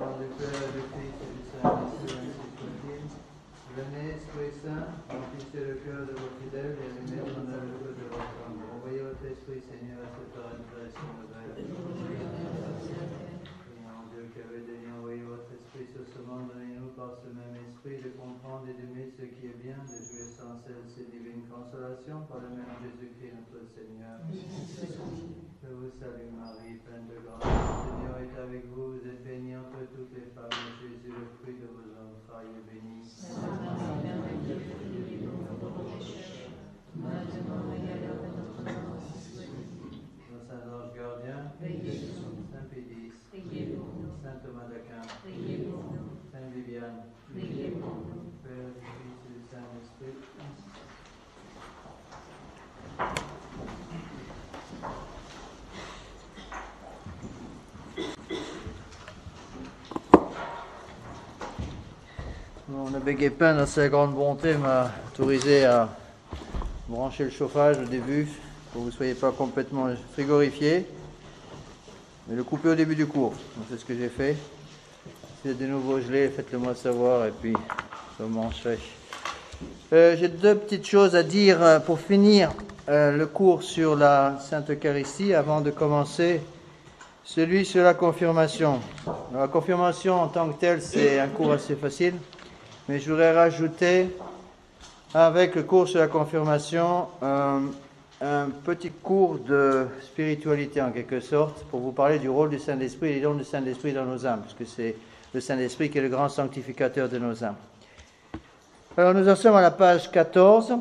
Par le Père, du Fils et du Saint-Esprit, ainsi soit-il. Venez, Esprit Saint, remplissez le cœur de vos fidèles et allumez en eux le feu de votre amour. Envoyez votre Esprit, Seigneur, à cette heure rénovation nouvelle. Prions Dieu qui avait daigné envoyer votre Esprit sur ce monde, donnez-nous par ce même Esprit de comprendre et d'aimer ce qui est bien, de jouir sans cesse ces divines consolations par le même Jésus-Christ notre Seigneur. Je vous salue Marie, pleine de grâce, le Seigneur est avec vous, vous êtes bénie entre toutes les femmes, et Jésus, le fruit de vos entrailles, est béni. Sainte Marie, Mère de Dieu, priez pour nous pauvres pécheurs, maintenant et à l'heure de notre mort. Nos saints anges gardiens, Veillez sur nous, Saint Pédis, priez pour nous, Saint Thomas d'Aquin, priez pour nous, Saint Viviane, priez pour nous. Père, du Fils et du Saint-Esprit. Bon, le Béguépin, dans sa grande bonté, m'a autorisé à brancher le chauffage au début pour que vous ne soyez pas complètement frigorifiés, mais le couper au début du cours. Donc, c'est ce que j'ai fait. Si vous êtes de nouveau gelé, faites-le moi savoir et puis je mangerai. J'ai deux petites choses à dire pour finir le cours sur la Sainte Eucharistie avant de commencer celui sur la confirmation. Alors, la confirmation en tant que telle, c'est un cours assez facile, mais je voudrais rajouter avec le cours sur la confirmation un petit cours de spiritualité en quelque sorte pour vous parler du rôle du Saint-Esprit et des dons du Saint-Esprit dans nos âmes, puisque c'est le Saint-Esprit qui est le grand sanctificateur de nos âmes. Alors nous en sommes à la page 14.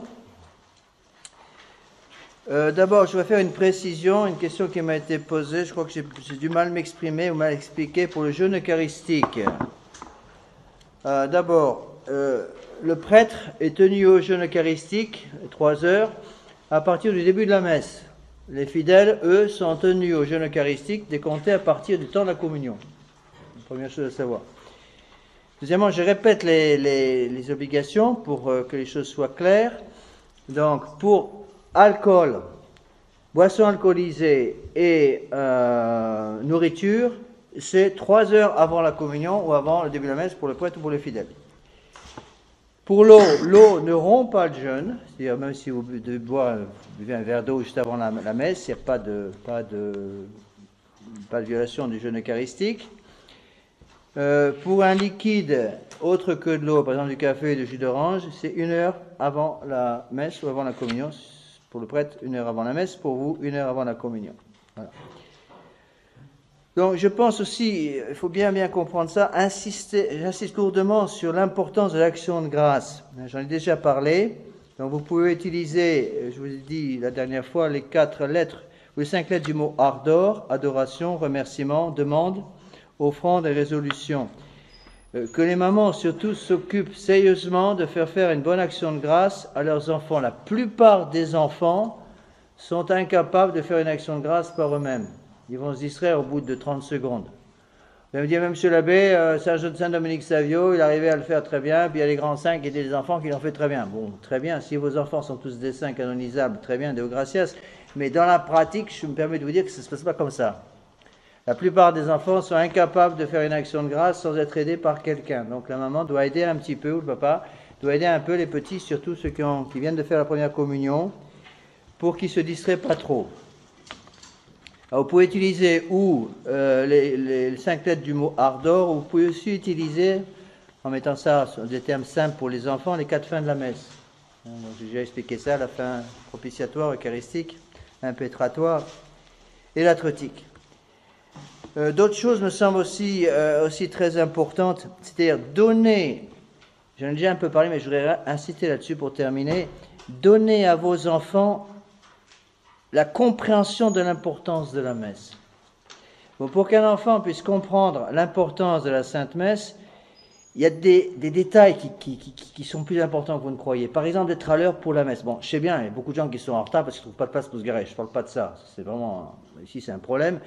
D'abord, je vais faire une précision, une question qui m'a été posée. Je crois que j'ai du mal m'exprimer ou mal expliquer pour le jeûne eucharistique. D'abord, le prêtre est tenu au jeûne eucharistique, 3 heures, à partir du début de la messe. Les fidèles, eux, sont tenus au jeûne eucharistique décompté à partir du temps de la communion. Première chose à savoir. Deuxièmement, je répète les obligations pour que les choses soient claires. Donc, pour alcool, boissons alcoolisées et nourriture, c'est 3 heures avant la communion ou avant le début de la messe pour le prêtre ou pour les fidèles. Pour l'eau, l'eau ne rompt pas le jeûne, c'est-à-dire même si vous buvez un verre d'eau juste avant la messe, il n'y a pas de violation du jeûne eucharistique. Pour un liquide autre que de l'eau, par exemple du café et du jus d'orange, c'est 1 heure avant la messe ou avant la communion. Pour le prêtre, 1 heure avant la messe. Pour vous, 1 heure avant la communion. Voilà. Donc je pense aussi, il faut bien comprendre ça, j'insiste lourdement sur l'importance de l'action de grâce. J'en ai déjà parlé. Donc vous pouvez utiliser, je vous ai dit la dernière fois, les 4 lettres ou les 5 lettres du mot ardor, adoration, remerciement, demande, offrande et résolution. Que les mamans surtout s'occupent sérieusement de faire une bonne action de grâce à leurs enfants. La plupart des enfants sont incapables de faire une action de grâce par eux-mêmes. Ils vont se distraire au bout de 30 secondes. Vous allez me dire, monsieur l'abbé, Saint-Dominique Savio, il arrivait à le faire très bien, puis il y a les grands saints qui étaient des enfants qui l'ont fait très bien. Bon, très bien, si vos enfants sont tous des saints canonisables, très bien, Deo gratias, mais dans la pratique, je me permets de vous dire que ça ne se passe pas comme ça. La plupart des enfants sont incapables de faire une action de grâce sans être aidés par quelqu'un. Donc la maman doit aider un petit peu, ou le papa doit aider un peu les petits, surtout ceux qui viennent de faire la première communion, pour qu'ils ne se distraient pas trop. Alors, vous pouvez utiliser les 5 lettres du mot ardor, ou vous pouvez aussi utiliser, en mettant ça sur des termes simples pour les enfants, les 4 fins de la messe. J'ai déjà expliqué ça, la fin propitiatoire, eucharistique, impétratoire et l'atretique. D'autres choses me semblent aussi très importantes, c'est-à-dire donner, j'en ai déjà un peu parlé, mais je voudrais insister là-dessus pour terminer, donner à vos enfants la compréhension de l'importance de la messe. Bon, pour qu'un enfant puisse comprendre l'importance de la Sainte Messe, il y a des détails qui sont plus importants que vous ne croyez. Par exemple, d'être à l'heure pour la messe. Bon, je sais bien, il y a beaucoup de gens qui sont en retard parce qu'ils ne trouvent pas de place pour se garer. Je ne parle pas de ça. C'est vraiment, ici, c'est un problème.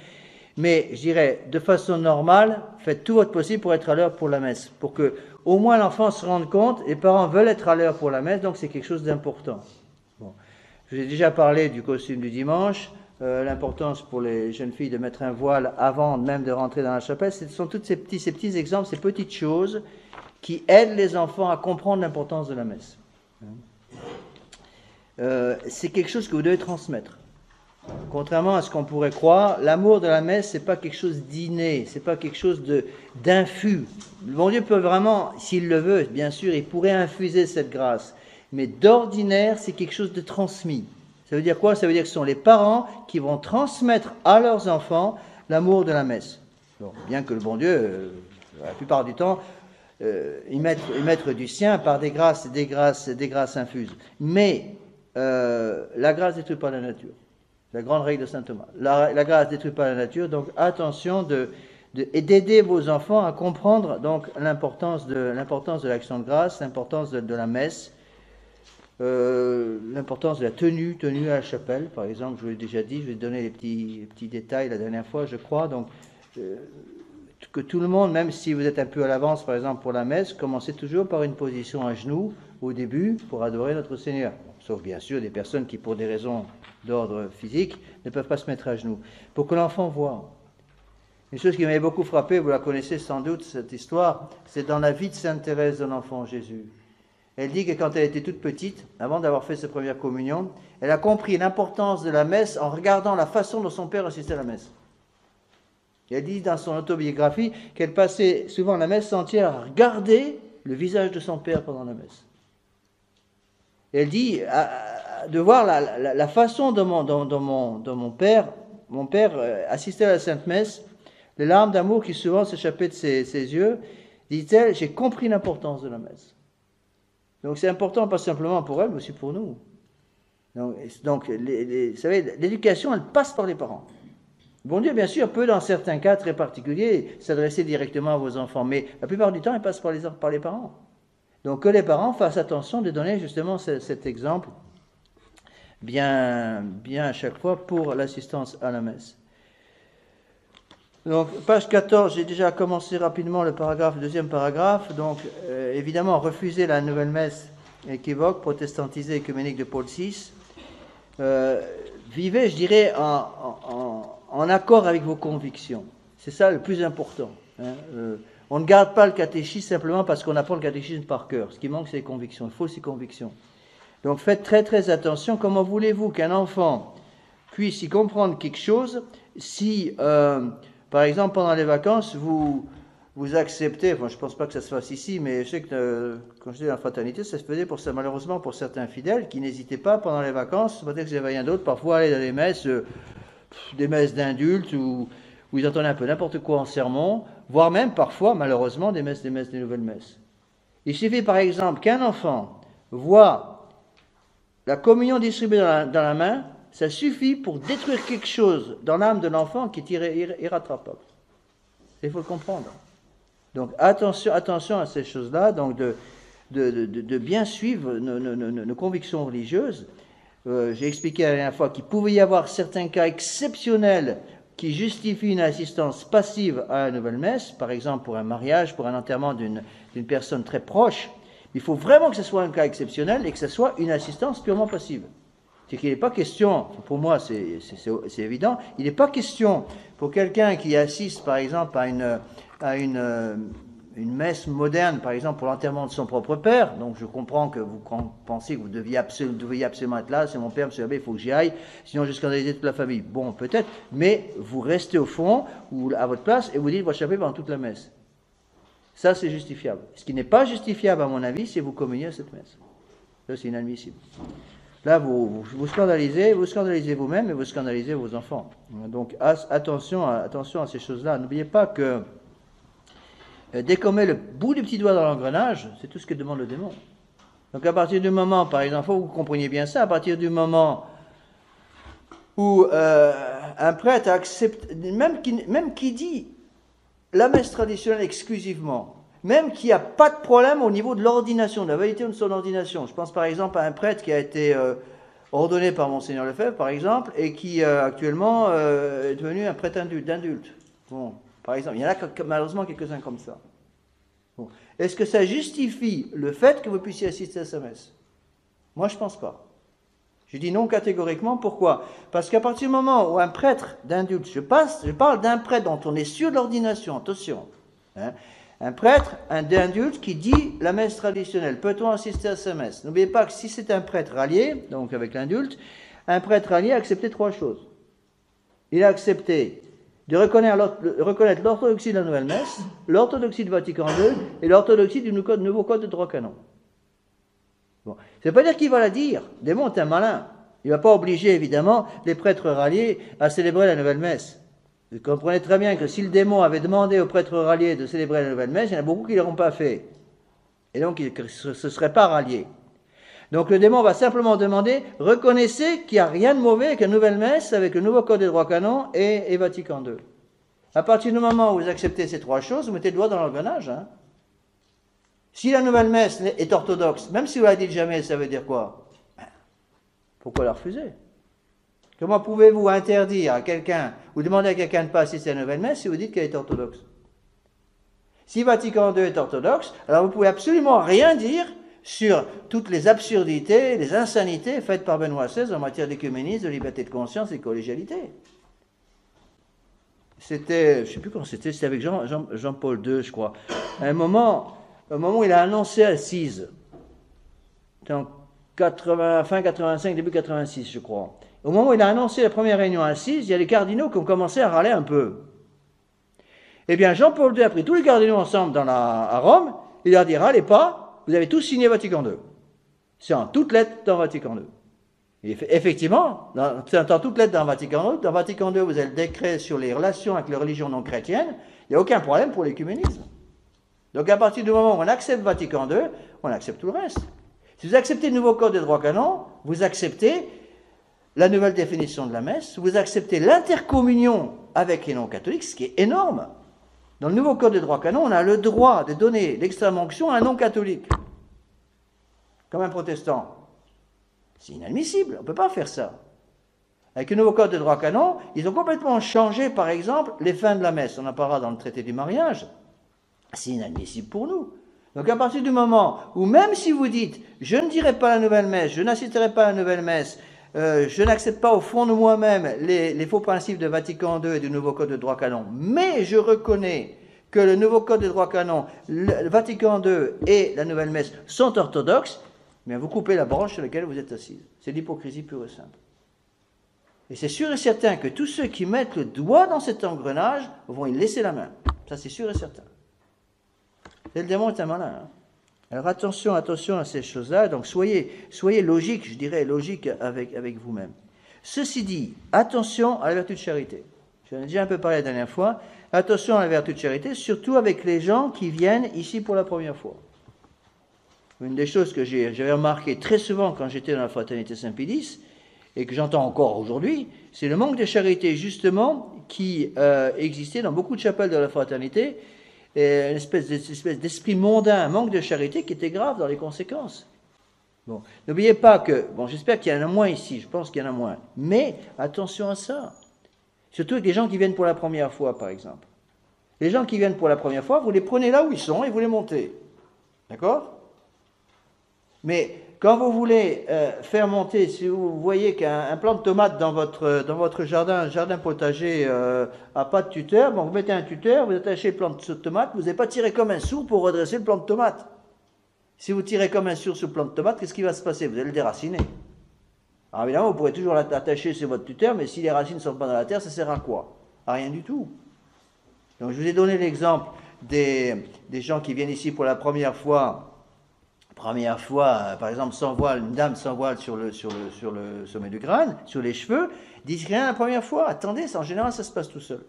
Mais je dirais, de façon normale, faites tout votre possible pour être à l'heure pour la messe. Pour que, au moins, l'enfant se rende compte, les parents veulent être à l'heure pour la messe, donc c'est quelque chose d'important. Bon. Je vous ai déjà parlé du costume du dimanche. l'importance pour les jeunes filles de mettre un voile avant même de rentrer dans la chapelle. Ce sont tous ces petits exemples, ces petites choses qui aident les enfants à comprendre l'importance de la messe. C'est quelque chose que vous devez transmettre. Contrairement à ce qu'on pourrait croire, l'amour de la messe, c'est pas quelque chose d'inné, c'est pas quelque chose d'infus. Le bon Dieu peut vraiment, s'il le veut, bien sûr, il pourrait infuser cette grâce. Mais d'ordinaire, c'est quelque chose de transmis. Ça veut dire quoi? Ça veut dire que ce sont les parents qui vont transmettre à leurs enfants l'amour de la messe. Bon, bien que le bon Dieu, la plupart du temps, y mettre du sien par des grâces infuses. Mais la grâce détruit pas la nature. La grande règle de saint Thomas. La grâce détruit pas la nature, donc attention d'aider vos enfants à comprendre donc l'importance de l'action de grâce, l'importance de la messe, l'importance de la tenue à la chapelle, par exemple. Je vous l'ai déjà dit, je vais donner les petits détails la dernière fois, je crois. Donc que tout le monde, même si vous êtes un peu à l'avance, par exemple pour la messe, commencez toujours par une position à genoux au début pour adorer notre Seigneur. Sauf bien sûr des personnes qui, pour des raisons d'ordre physique, ne peuvent pas se mettre à genoux. Pour que l'enfant voie. Une chose qui m'avait beaucoup frappé, vous la connaissez sans doute, cette histoire, c'est dans la vie de Sainte Thérèse de l'Enfant Jésus. Elle dit que quand elle était toute petite, avant d'avoir fait sa première communion, elle a compris l'importance de la messe en regardant la façon dont son père assistait à la messe. Et elle dit dans son autobiographie qu'elle passait souvent la messe entière à regarder le visage de son père pendant la messe. Et elle dit de voir la façon dont mon père assistait à la Sainte Messe, les larmes d'amour qui souvent s'échappaient de ses yeux, dit-elle, j'ai compris l'importance de la messe. Donc c'est important pas simplement pour elle, mais aussi pour nous. Donc vous savez, l'éducation, elle passe par les parents. Bon Dieu, bien sûr, peut dans certains cas très particuliers s'adresser directement à vos enfants, mais la plupart du temps, elle passe par les parents. Donc que les parents fassent attention de donner justement cet exemple bien à chaque fois pour l'assistance à la messe. Donc page 14, j'ai déjà commencé rapidement le deuxième paragraphe. Donc évidemment, refuser la nouvelle messe équivoque, protestantisée, œcuménique de Paul VI. Vivez, je dirais, en accord avec vos convictions. C'est ça le plus important. On ne garde pas le catéchisme simplement parce qu'on apprend le catéchisme par cœur. Ce qui manque, c'est les convictions. Il faut ces convictions. Donc faites très très attention. Comment voulez-vous qu'un enfant puisse y comprendre quelque chose si, par exemple, pendant les vacances, vous acceptez, enfin je ne pense pas que ça se fasse ici, mais je sais que quand j'étais dans la fraternité, ça se faisait malheureusement pour certains fidèles qui n'hésitaient pas pendant les vacances, peut-être qu'ils n'avaient rien d'autre, parfois aller dans les messes, des messes d'indultes où ils entendaient un peu n'importe quoi en sermon, voire même parfois, malheureusement, des nouvelles messes. Il suffit par exemple qu'un enfant voit la communion distribuée dans la main, ça suffit pour détruire quelque chose dans l'âme de l'enfant qui est irrattrapable. Il faut le comprendre. Donc attention à ces choses-là, donc de bien suivre nos convictions religieuses. J'ai expliqué la dernière fois qu'il pouvait y avoir certains cas exceptionnels qui justifient une assistance passive à la nouvelle messe, par exemple pour un mariage, pour un enterrement d'une personne très proche. Il faut vraiment que ce soit un cas exceptionnel et que ce soit une assistance purement passive. C'est qu'il n'est pas question, pour moi c'est évident, il n'est pas question pour quelqu'un qui assiste par exemple à une messe moderne, par exemple pour l'enterrement de son propre père, donc je comprends que vous pensez que vous deviez absolument être là, c'est mon père, monsieur l'abbé, il faut que j'y aille, sinon je scandaliserai toute la famille. Bon, peut-être, mais vous restez au fond, ou à votre place, et vous dites votre chapelet pendant toute la messe. Ça, c'est justifiable. Ce qui n'est pas justifiable, à mon avis, c'est vous communier à cette messe. Ça, c'est inadmissible. Là, vous scandalisez vous-même et vous scandalisez vos enfants. Donc, attention à ces choses-là. N'oubliez pas que dès qu'on met le bout du petit doigt dans l'engrenage, c'est tout ce que demande le démon. Donc, à partir du moment, par exemple, il faut que vous compreniez bien ça, à partir du moment où un prêtre accepte, même qui dit la messe traditionnelle exclusivement, même qu'il n'y a pas de problème au niveau de l'ordination, de la validité de son ordination. Je pense par exemple à un prêtre qui a été ordonné par Monseigneur Lefebvre, par exemple, et qui actuellement est devenu un prêtre d'indulte. Bon, par exemple, il y en a malheureusement quelques-uns comme ça. Bon. Est-ce que ça justifie le fait que vous puissiez assister à sa messe? Moi, je ne pense pas. Je dis non catégoriquement, pourquoi? Parce qu'à partir du moment où un prêtre d'indulte, je parle d'un prêtre dont on est sûr de l'ordination, attention, hein, un prêtre, un d'indulte qui dit la messe traditionnelle, peut-on assister à sa messe? N'oubliez pas que si c'est un prêtre rallié, donc avec l'indulte, un prêtre rallié a accepté 3 choses. Il a accepté de reconnaître l'orthodoxie de la nouvelle messe, l'orthodoxie de Vatican II et l'orthodoxie du nouveau code de droit canon. Bon. Ça ne veut pas dire qu'il va la dire. Démon est un malin. Il ne va pas obliger, évidemment, les prêtres ralliés à célébrer la nouvelle messe. Vous comprenez très bien que si le démon avait demandé aux prêtres ralliés de célébrer la nouvelle messe, il y en a beaucoup qui ne l'auront pas fait. Et donc, ils ne se seraient pas ralliés. Donc, le démon va simplement demander, reconnaissez qu'il n'y a rien de mauvais avec la nouvelle messe, avec le nouveau code des droits canons et Vatican II. À partir du moment où vous acceptez ces 3 choses, vous mettez le doigt dans l'engrenage, hein. Si la nouvelle messe est orthodoxe, même si vous la dites jamais, ça veut dire quoi? Pourquoi la refuser? Comment pouvez-vous interdire à quelqu'un, ou demander à quelqu'un de ne pas assister à la nouvelle messe si vous dites qu'elle est orthodoxe? Si Vatican II est orthodoxe, alors vous ne pouvez absolument rien dire sur toutes les absurdités, les insanités faites par Benoît XVI en matière d'écuménisme, de liberté de conscience et de collégialité. C'était, je ne sais plus quand c'était avec Jean-Paul II, je crois. À un moment où il a annoncé Assise, c'était en fin 85, début 86, je crois. Au moment où il a annoncé la première réunion à Assise, il y a les cardinaux qui ont commencé à râler un peu. Eh bien, Jean-Paul II a pris tous les cardinaux ensemble à Rome, il leur a dit, râlez pas, vous avez tous signé Vatican II. C'est en toutes lettres dans Vatican II. Et effectivement, c'est en toutes lettres dans Vatican II. Dans Vatican II, vous avez le décret sur les relations avec les religions non chrétiennes. Il n'y a aucun problème pour l'écuménisme. Donc à partir du moment où on accepte Vatican II, on accepte tout le reste. Si vous acceptez le nouveau code des droits canons, vous acceptez la nouvelle définition de la messe, vous acceptez l'intercommunion avec les non-catholiques, ce qui est énorme. Dans le nouveau code des droits canons, on a le droit de donner l'extrême-onction à un non-catholique, comme un protestant. C'est inadmissible, on ne peut pas faire ça. Avec le nouveau code des droits canons, ils ont complètement changé, par exemple, les fins de la messe. On en parlera dans le traité du mariage. C'est inadmissible pour nous. Donc à partir du moment où, même si vous dites, je ne dirai pas la nouvelle messe, je n'assisterai pas à la nouvelle messe, je n'accepte pas au fond de moi-même les faux principes de Vatican II et du nouveau code de droit canon, mais je reconnais que le nouveau code de droit canon, le Vatican II et la nouvelle messe sont orthodoxes, mais vous coupez la branche sur laquelle vous êtes assise. C'est l'hypocrisie pure et simple. Et c'est sûr et certain que tous ceux qui mettent le doigt dans cet engrenage vont y laisser la main. Ça, c'est sûr et certain. Et le démon est un malin. Hein. Alors attention à ces choses-là. Donc soyez logique, je dirais, logique avec vous-même. Ceci dit, attention à la vertu de charité. J'en ai déjà un peu parlé la dernière fois. Attention à la vertu de charité, surtout avec les gens qui viennent ici pour la première fois. Une des choses que j'avais remarqué très souvent quand j'étais dans la fraternité Saint-Pédis, et que j'entends encore aujourd'hui, c'est le manque de charité, justement, qui existait dans beaucoup de chapelles de la fraternité, et une espèce d'esprit mondain, un manque de charité qui était grave dans les conséquences. Bon, n'oubliez pas que, bon, j'espère qu'il y en a moins ici, je pense qu'il y en a moins, mais attention à ça. Surtout avec les gens qui viennent pour la première fois, par exemple. Les gens qui viennent pour la première fois, vous les prenez là où ils sont et vous les montez. D'accord ? Mais quand vous voulez faire monter, si vous voyez qu'un plant de tomate dans votre jardin potager n'a pas de tuteur, bon, vous mettez un tuteur, vous attachez le plant de tomate, vous n'avez pas tiré comme un sourd pour redresser le plant de tomate. Si vous tirez comme un sourd sur le plant de tomate, qu'est-ce qui va se passer? Vous allez le déraciner. Alors évidemment, vous pourrez toujours l'attacher sur votre tuteur, mais si les racines ne sont pas dans la terre, ça sert à quoi? À rien du tout. Donc je vous ai donné l'exemple des gens qui viennent ici pour la première fois, par exemple, sans voile, une dame sans voile sur le sommet du crâne, sur les cheveux, disent rien la première fois. Attendez, en général, ça se passe tout seul.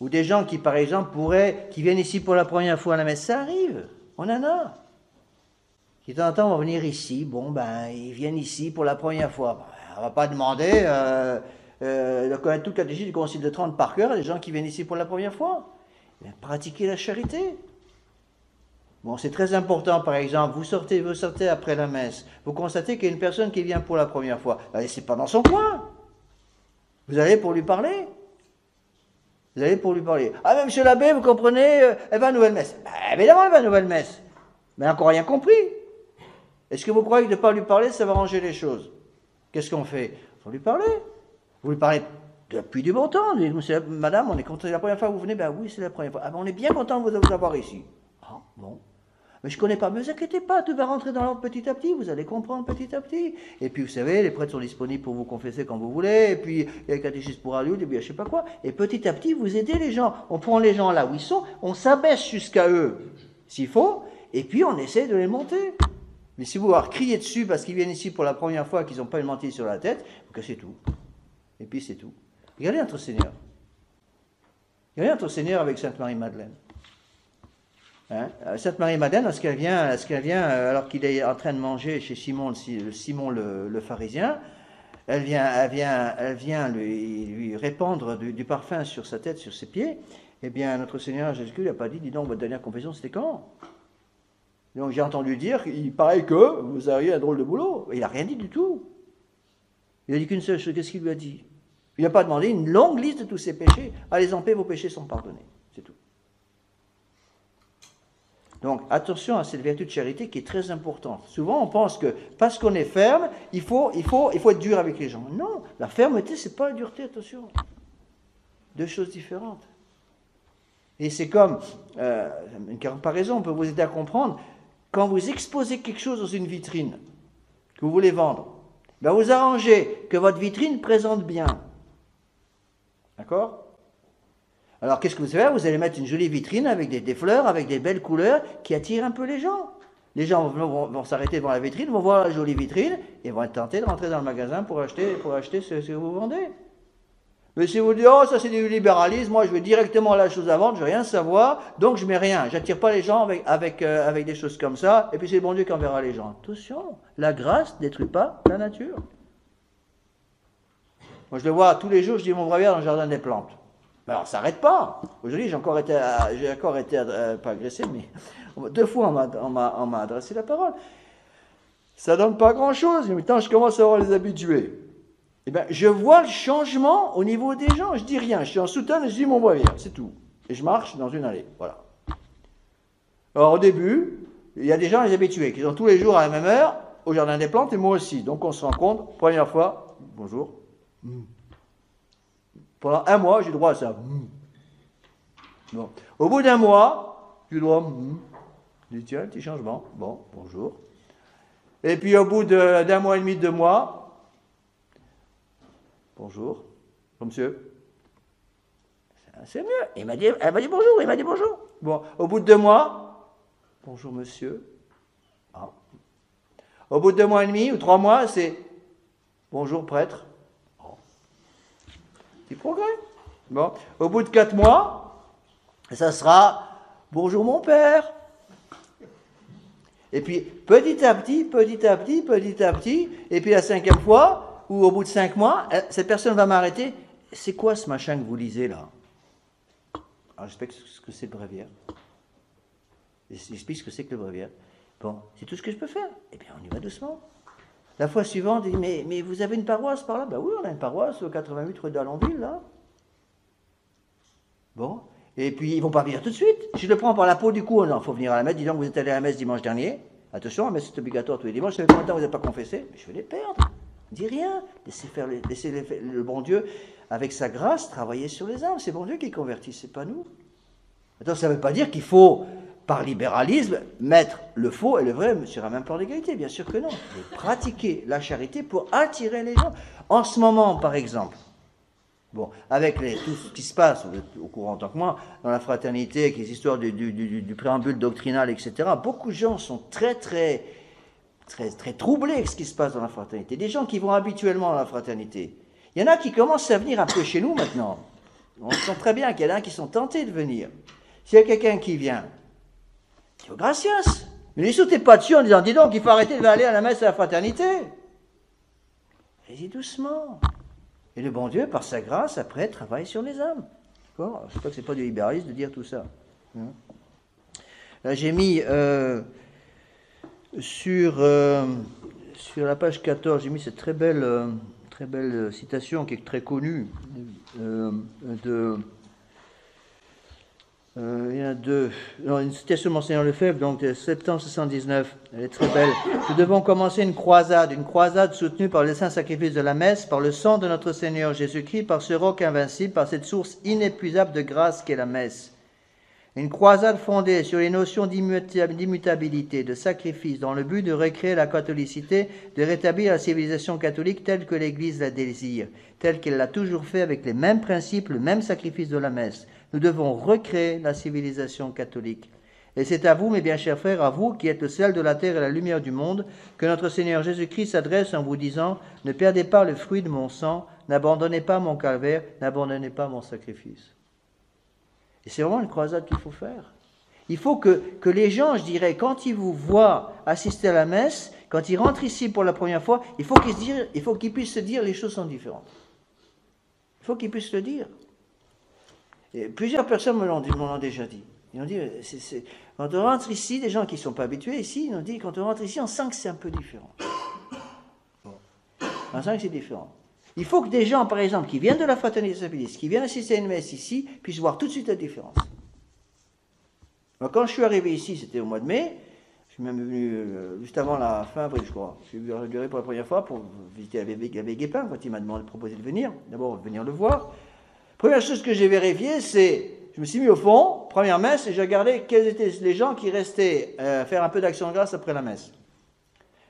Ou des gens qui, par exemple, qui viennent ici pour la première fois à la messe, ça arrive, on en a. Qui de temps en temps vont venir ici, ils viennent ici pour la première fois. On ne va pas demander de connaître toute la catéchisme du Concile de Trente par cœur à des gens qui viennent ici pour la première fois. Pratiquer la charité. Bon, c'est très important, par exemple, vous sortez après la messe, vous constatez qu'il y a une personne qui vient pour la première fois. Ne laissez pas dans son coin. Vous allez pour lui parler. Ah, mais monsieur l'abbé, vous comprenez, elle va à nouvelle messe. Évidemment, elle va à nouvelle messe. Mais elle n'a encore rien compris. Est-ce que vous croyez que de ne pas lui parler, ça va ranger les choses? Qu'est-ce qu'on fait? Il faut lui parler. Vous lui parlez depuis du bon temps. Madame, on est content, c'est la première fois que vous venez? Ben oui, c'est la première fois. Ah ben on est bien content de vous avoir ici. Ah bon. Mais je ne connais pas, mais ne vous inquiétez pas, tout va rentrer dans l'ordre petit à petit, vous allez comprendre petit à petit. Et puis vous savez, les prêtres sont disponibles pour vous confesser quand vous voulez, et puis il y a le catéchisme pour adultes, et puis je ne sais pas quoi. Et petit à petit, vous aidez les gens. On prend les gens là où ils sont, on s'abaisse jusqu'à eux, s'il faut, et puis on essaie de les monter. Mais si vous leur criez dessus parce qu'ils viennent ici pour la première fois, qu'ils n'ont pas une mantille sur la tête, vous cassez tout. Et puis c'est tout. Regardez notre Seigneur. Regardez notre Seigneur avec Sainte Marie-Madeleine. Hein? Sainte Marie-Madeleine, lorsqu'elle vient alors qu'il est en train de manger chez Simon le pharisien, elle vient lui répandre du parfum sur sa tête, sur ses pieds. Eh bien, notre Seigneur Jésus-Christ n'a pas dit, dis donc, votre dernière confession, c'était quand? Donc j'ai entendu dire, il paraît que vous aviez un drôle de boulot. Il n'a rien dit du tout. Il a dit qu'une seule chose, qu'est-ce qu'il lui a dit? Il n'a pas demandé une longue liste de tous ses péchés. Allez en paix, vos péchés sont pardonnés. C'est tout. Donc, attention à cette vertu de charité qui est très importante. Souvent, on pense que parce qu'on est ferme, il faut être dur avec les gens. Non, la fermeté, ce n'est pas la dureté, attention. Deux choses différentes. Et c'est comme, une comparaison, on peut vous aider à comprendre, quand vous exposez quelque chose dans une vitrine, que vous voulez vendre, ben vous arrangez que votre vitrine présente bien. D'accord ? Alors, qu'est-ce que vous allez faire? Vous allez mettre une jolie vitrine avec des fleurs, avec des belles couleurs qui attirent un peu les gens. Les gens vont s'arrêter devant la vitrine, vont voir la jolie vitrine et vont être tentés de rentrer dans le magasin pour acheter ce que vous vendez. Mais si vous dites, oh, ça c'est du libéralisme, moi je veux directement la chose à vendre, je veux rien savoir, donc je mets rien. J'attire pas les gens avec des choses comme ça, et puis c'est le bon Dieu qui enverra les gens. Attention, la grâce ne détruit pas la nature. Moi je le vois tous les jours, je dis mon bravia dans le jardin des plantes. Alors, ça n'arrête pas. Aujourd'hui, j'ai encore été pas agressé, mais 2 fois, on m'a adressé la parole. Ça ne donne pas grand-chose. Mais quand je commence à voir les habitués, eh ben, je vois le changement au niveau des gens. Je dis rien. Je suis en soutane et je dis mon bravia. C'est tout. Et je marche dans une allée. Voilà. Alors, au début, il y a des gens, les habitués, qui sont tous les jours à la même heure au jardin des plantes et moi aussi. Donc, on se rencontre. Première fois, bonjour. Pendant 1 mois, j'ai droit à ça. Bon. Au bout d'1 mois, j'ai droit. Je dis tiens, petit changement. Bon, bonjour. Et puis au bout d'1 mois et demi, 2 mois, bonjour. Bon, monsieur. C'est mieux. Elle m'a dit bonjour. Il m'a dit bonjour. Bon, au bout de 2 mois, bonjour monsieur. Ah. Au bout de 2 mois et demi ou 3 mois, c'est bonjour prêtre. Petit progrès. Bon. Au bout de 4 mois, ça sera bonjour mon père. Et puis petit à petit, et puis la 5e fois, ou au bout de 5 mois, cette personne va m'arrêter. C'est quoi ce machin que vous lisez là? Alors j'explique ce que c'est le bréviaire. J'explique ce que c'est que le bréviaire. Bon, c'est tout ce que je peux faire. Eh bien, on y va doucement. La fois suivante, il dit, mais vous avez une paroisse par là? Ben oui, on a une paroisse au 88 rue d'Allonville, là. Bon, et puis ils ne vont pas venir tout de suite. Je le prends par la peau du cou, non, il faut venir à la messe. Dis donc, vous êtes allé à la messe dimanche dernier. Attention, la messe c'est obligatoire tous les dimanches. Ça fait combien de temps vous n'êtes pas confessé? Mais je vais les perdre. Dis rien. Laissez le bon Dieu, avec sa grâce, travailler sur les âmes. C'est bon Dieu qui convertit, c'est pas nous. Attends, ça ne veut pas dire qu'il faut, par libéralisme, mettre le faux et le vrai sur un même plan d'égalité. Bien sûr que non. Mais pratiquer la charité pour attirer les gens. En ce moment, par exemple, bon, avec tout ce qui se passe, vous êtes au courant en tant que moi, dans la fraternité, avec les histoires du préambule doctrinal, etc., beaucoup de gens sont très troublés avec ce qui se passe dans la fraternité. Des gens qui vont habituellement dans la fraternité. Il y en a qui commencent à venir un peu chez nous maintenant. On sent très bien qu'il y en a qui sont tentés de venir. S'il y a quelqu'un qui vient, Dieu gracias. Mais ne sautez pas dessus en disant, dis donc, il faut arrêter de aller à la messe à la fraternité. Allez-y doucement. Et le bon Dieu, par sa grâce, après, travaille sur les âmes. D'accord ? Je ne sais pas que ce n'est pas du libéralisme de dire tout ça. Là, j'ai mis sur la page 14, j'ai mis cette très belle citation qui est très connue Il y en a deux. Non, une citation de Monseigneur Lefebvre, donc de septembre 79, elle est très belle. Nous devons commencer une croisade soutenue par le saint sacrifice de la messe, par le sang de notre Seigneur Jésus-Christ, par ce roc invincible, par cette source inépuisable de grâce qu'est la messe. Une croisade fondée sur les notions d'immutabilité, de sacrifice, dans le but de recréer la catholicité, de rétablir la civilisation catholique telle que l'Église la désire, telle qu'elle l'a toujours fait avec les mêmes principes, le même sacrifice de la messe. Nous devons recréer la civilisation catholique. Et c'est à vous, mes bien chers frères, à vous qui êtes le sel de la terre et la lumière du monde, que notre Seigneur Jésus-Christ s'adresse en vous disant « Ne perdez pas le fruit de mon sang, n'abandonnez pas mon calvaire, n'abandonnez pas mon sacrifice. » Et c'est vraiment une croisade qu'il faut faire. Il faut que les gens, je dirais, quand ils vous voient assister à la messe, quand ils rentrent ici pour la première fois, il faut qu'ils puissent se dire les choses sont différentes. Il faut qu'ils puissent le dire. Et plusieurs personnes me l'ont déjà dit. Ils ont dit, quand on rentre ici, des gens qui ne sont pas habitués ici, ils ont dit, quand on rentre ici, on sent que c'est un peu différent. Bon. On sent que c'est différent. Il faut que des gens, par exemple, qui viennent de la fraternité stabiliste, qui viennent assister à une messe ici, puissent voir tout de suite la différence. Alors, quand je suis arrivé ici, c'était au mois de mai, je suis même venu juste avant la fin avril, je crois. Je suis venu pour la première fois pour visiter l'abbé Guépin, quand il m'a proposé de venir, d'abord venir le voir. Première chose que j'ai vérifiée, c'est, je me suis mis au fond, première messe, et j'ai regardé quels étaient les gens qui restaient faire un peu d'action de grâce après la messe.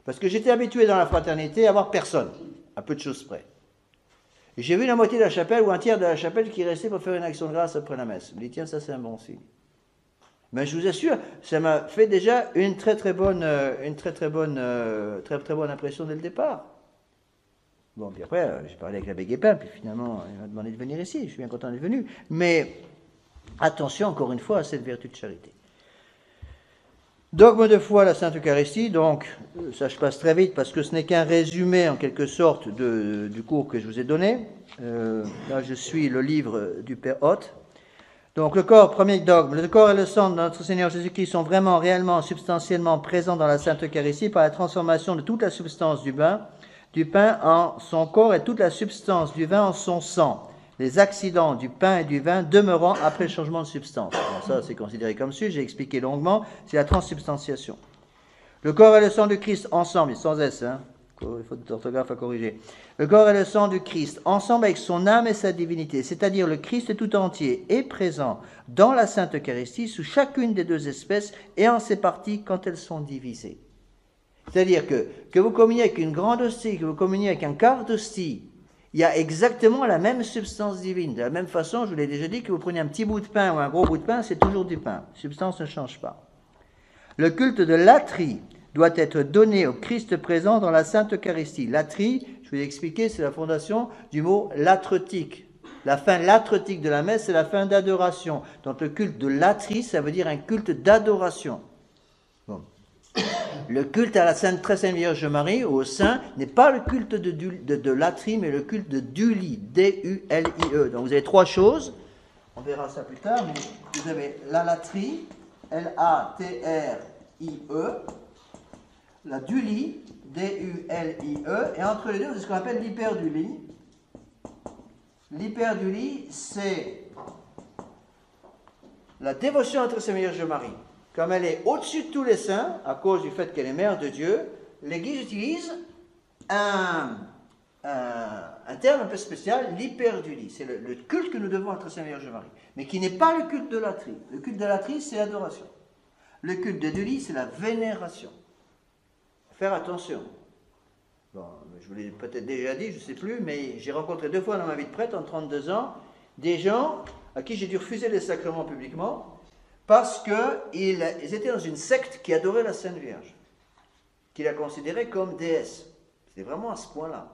Parce que j'étais habitué dans la fraternité à voir personne, à peu de choses près. Et j'ai vu la moitié de la chapelle ou un tiers de la chapelle qui restait pour faire une action de grâce après la messe. Je me dis, tiens, ça c'est un bon signe. Mais je vous assure, ça m'a fait déjà une très bonne impression dès le départ. Bon, puis après, j'ai parlé avec l'abbé Guépin, puis finalement, il m'a demandé de venir ici. Je suis bien content d'être venu. Mais attention, encore une fois, à cette vertu de charité. Dogme de foi, la Sainte Eucharistie. Donc, ça je passe très vite parce que ce n'est qu'un résumé en quelque sorte du cours que je vous ai donné. Là, je suis le livre du Père Hôte. Donc, le corps, premier dogme, le corps et le sang de notre Seigneur Jésus-Christ sont vraiment, réellement, substantiellement présents dans la Sainte Eucharistie par la transformation de toute la substance du pain en son corps et toute la substance du vin en son sang. Les accidents du pain et du vin demeurant après le changement de substance. Alors ça, c'est considéré comme sujet, j'ai expliqué longuement, c'est la transsubstantiation. Le corps et le sang du Christ ensemble, sans S, hein, faute d'orthographe à corriger. Le corps et le sang du Christ ensemble avec son âme et sa divinité, c'est-à-dire le Christ tout entier est présent dans la Sainte Eucharistie sous chacune des deux espèces et en ses parties quand elles sont divisées. C'est-à-dire que vous communiez avec une grande hostie, que vous communiez avec un quart d'hostie, il y a exactement la même substance divine. De la même façon, je vous l'ai déjà dit, que vous preniez un petit bout de pain ou un gros bout de pain, c'est toujours du pain. La substance ne change pas. Le culte de latrie doit être donné au Christ présent dans la Sainte Eucharistie. Latrie, je vais l'expliquer, c'est la fondation du mot latretique. La fin latretique de la messe, c'est la fin d'adoration. Donc le culte de latrie, ça veut dire un culte d'adoration. Bon. Le culte à la Très Sainte Vierge Marie, au Saint, n'est pas le culte de latrie, mais le culte de Dulie, D-U-L-I-E. Donc vous avez trois choses, on verra ça plus tard, mais vous avez la latrie, L-A-T-R-I-E, la Dulie, D-U-L-I-E, et entre les deux, c'est ce qu'on appelle l'hyperdulie. L'hyperdulie, c'est la dévotion à la Très Sainte Vierge Marie. Comme elle est au-dessus de tous les saints, à cause du fait qu'elle est mère de Dieu, l'Église utilise un terme un peu spécial, l'hyperdulie. C'est le culte que nous devons à la Très Sainte Vierge Marie, mais qui n'est pas le culte de latrie. Le culte de latrie, c'est l'adoration. Le culte de Dulie, c'est la vénération. Faire attention. Bon, je vous l'ai peut-être déjà dit, je ne sais plus, mais j'ai rencontré 2 fois dans ma vie de prêtre, en 32 ans, des gens à qui j'ai dû refuser les sacrements publiquement, parce qu'ils étaient dans une secte qui adorait la Sainte Vierge, qui la considérait comme déesse. C'était vraiment à ce point-là.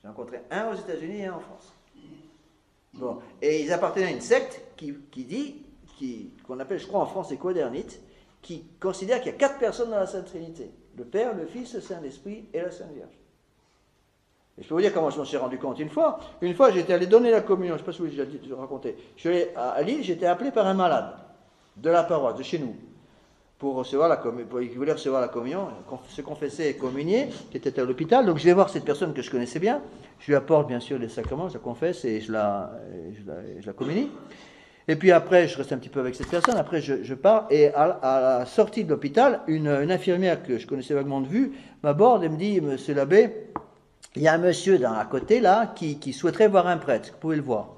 J'ai rencontré un aux États-Unis et un en France. Bon. Et ils appartenaient à une secte qu'on appelle, je crois en France, les quadernites, qui considère qu'il y a 4 personnes dans la Sainte Trinité. Le Père, le Fils, le Saint-Esprit et la Sainte Vierge. Et je peux vous dire comment je m'en suis rendu compte. Une fois, j'étais allé donner la communion, je ne sais pas si vous l'avez déjà raconté. Je suis allé à Lille, j'étais appelé par un malade de la paroisse, de chez nous, pour recevoir la communion, il voulait recevoir la communion, se confesser et communier, qui était à l'hôpital. Donc je vais voir cette personne que je connaissais bien, je lui apporte bien sûr les sacrements, je la confesse et je la communie. Et puis après, je reste un petit peu avec cette personne, après je pars, et à la sortie de l'hôpital, une infirmière que je connaissais vaguement de vue m'aborde et me dit, monsieur l'abbé, il y a un monsieur à côté là qui souhaiterait voir un prêtre, vous pouvez le voir.